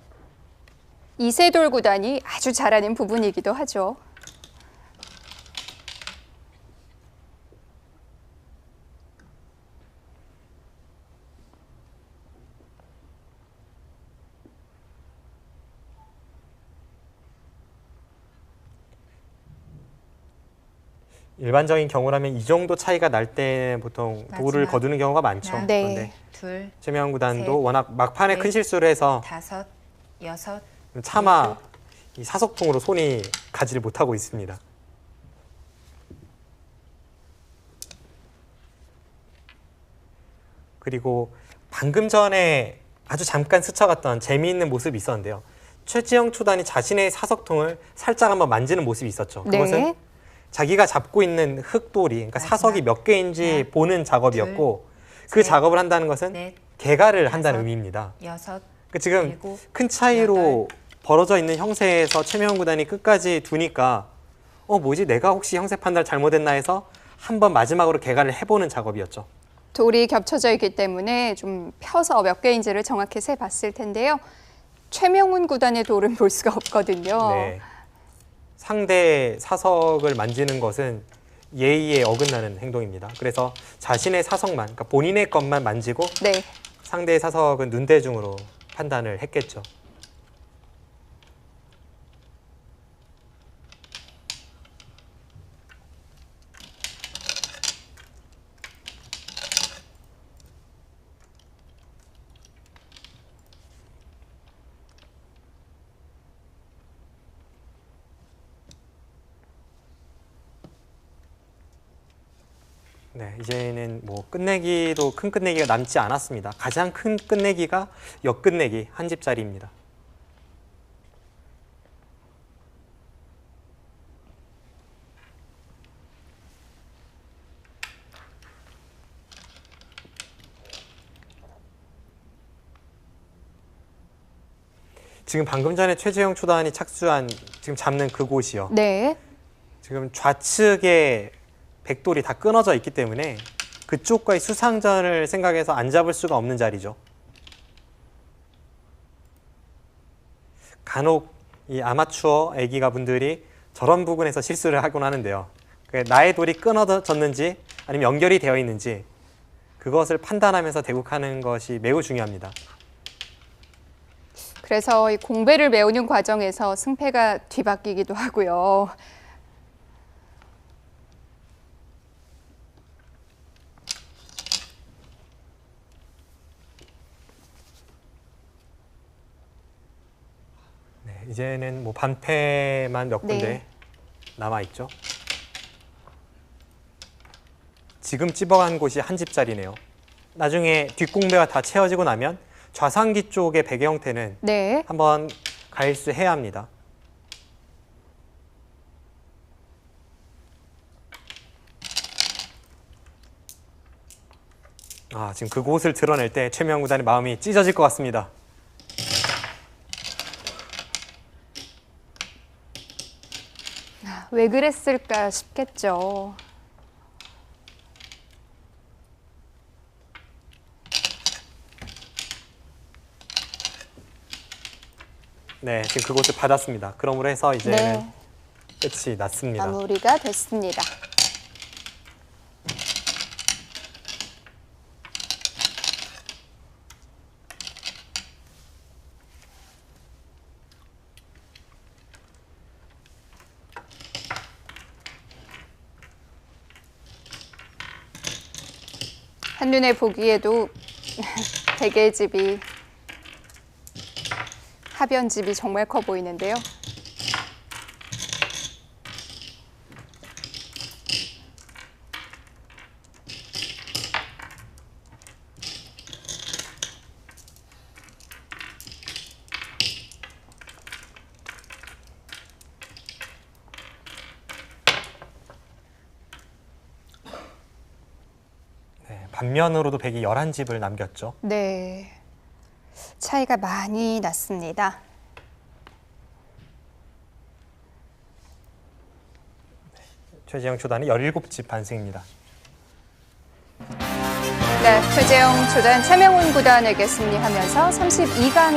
[SPEAKER 2] 이세돌 구단이 아주 잘하는 부분이기도 하죠.
[SPEAKER 3] 일반적인 경우라면 이 정도 차이가 날 때 보통 도를
[SPEAKER 1] 마지막.
[SPEAKER 3] 거두는 경우가 많죠.
[SPEAKER 1] 하나,
[SPEAKER 2] 네.
[SPEAKER 3] 그런데
[SPEAKER 1] 둘,
[SPEAKER 3] 최명훈 구단도
[SPEAKER 1] 셋,
[SPEAKER 3] 워낙 막판에 큰
[SPEAKER 1] 넷,
[SPEAKER 3] 실수를 해서
[SPEAKER 1] 다섯, 여섯,
[SPEAKER 3] 차마 이 사석통으로 손이 가지를 못하고 있습니다. 그리고 방금 전에 아주 잠깐 스쳐갔던 재미있는 모습이 있었는데요. 최지영 초단이 자신의 사석통을 살짝 한번 만지는 모습이 있었죠. 그것은
[SPEAKER 2] 네.
[SPEAKER 3] 자기가 잡고 있는 흑돌이, 그러니까
[SPEAKER 1] 마지막.
[SPEAKER 3] 사석이 몇 개인지
[SPEAKER 1] 하나,
[SPEAKER 3] 보는 작업이었고 그
[SPEAKER 1] 셋,
[SPEAKER 3] 작업을 한다는 것은
[SPEAKER 1] 넷,
[SPEAKER 3] 개가를 한다는
[SPEAKER 1] 다섯,
[SPEAKER 3] 의미입니다.
[SPEAKER 1] 여섯,
[SPEAKER 3] 그 지금
[SPEAKER 1] 일곱,
[SPEAKER 3] 큰 차이로 벌어져 있는 형세에서 최명훈 구단이 끝까지 두니까 뭐지 내가 혹시 형세 판단을 잘못했나 해서 한번 마지막으로 개가를 해보는 작업이었죠.
[SPEAKER 2] 돌이 겹쳐져 있기 때문에 좀 펴서 몇 개인지를 정확히 세봤을 텐데요. 최명훈 구단의 돌은 볼 수가 없거든요.
[SPEAKER 3] 네. 상대 사석을 만지는 것은 예의에 어긋나는 행동입니다. 그래서 자신의 사석만, 그러니까 본인의 것만 만지고
[SPEAKER 2] 네.
[SPEAKER 3] 상대의 사석은 눈대중으로 판단을 했겠죠. 네, 이제는 뭐 끝내기도 큰 끝내기가 남지 않았습니다. 가장 큰 끝내기가 역끝내기 한 집짜리입니다. 지금 방금 전에 최재형 초단이 착수한 지금 잡는 그곳이요.
[SPEAKER 2] 네.
[SPEAKER 3] 지금 좌측에 백돌이 다 끊어져 있기 때문에 그쪽과의 수상전을 생각해서 안 잡을 수가 없는 자리죠. 간혹 이 아마추어 애기가 분들이 저런 부분에서 실수를 하곤 하는데요. 나의 돌이 끊어졌는지 아니면 연결이 되어 있는지 그것을 판단하면서 대국하는 것이 매우 중요합니다.
[SPEAKER 2] 그래서 이 공배를 메우는 과정에서 승패가 뒤바뀌기도 하고요.
[SPEAKER 3] 네, 이제는 뭐 반패만 몇 군데
[SPEAKER 2] 네.
[SPEAKER 3] 남아 있죠. 지금 찝어간 곳이 한 집짜리네요. 나중에 뒷공배가 다 채워지고 나면 좌상기 쪽의 베개 형태는
[SPEAKER 2] 네.
[SPEAKER 3] 한번 가일수해야 합니다. 지금 그곳을 드러낼 때 최명 구단의 마음이 찢어질 것 같습니다.
[SPEAKER 2] 왜 그랬을까 싶겠죠.
[SPEAKER 3] 네, 지금 그곳을 받았습니다. 그러므로 해서 이제는
[SPEAKER 2] 네.
[SPEAKER 3] 끝이 났습니다.
[SPEAKER 2] 마무리가 됐습니다. 한눈에 보기에도 베개집이 하변집이 정말 커 보이는데요.
[SPEAKER 3] 네, 반면으로도 백이 11집을 남겼죠.
[SPEAKER 2] 네. 차이가 많이 났습니다.
[SPEAKER 3] 최재형 초단이 17집 반승입니다.
[SPEAKER 2] 네, 최재형 초단 최명훈 구단에게 승리하면서 32강에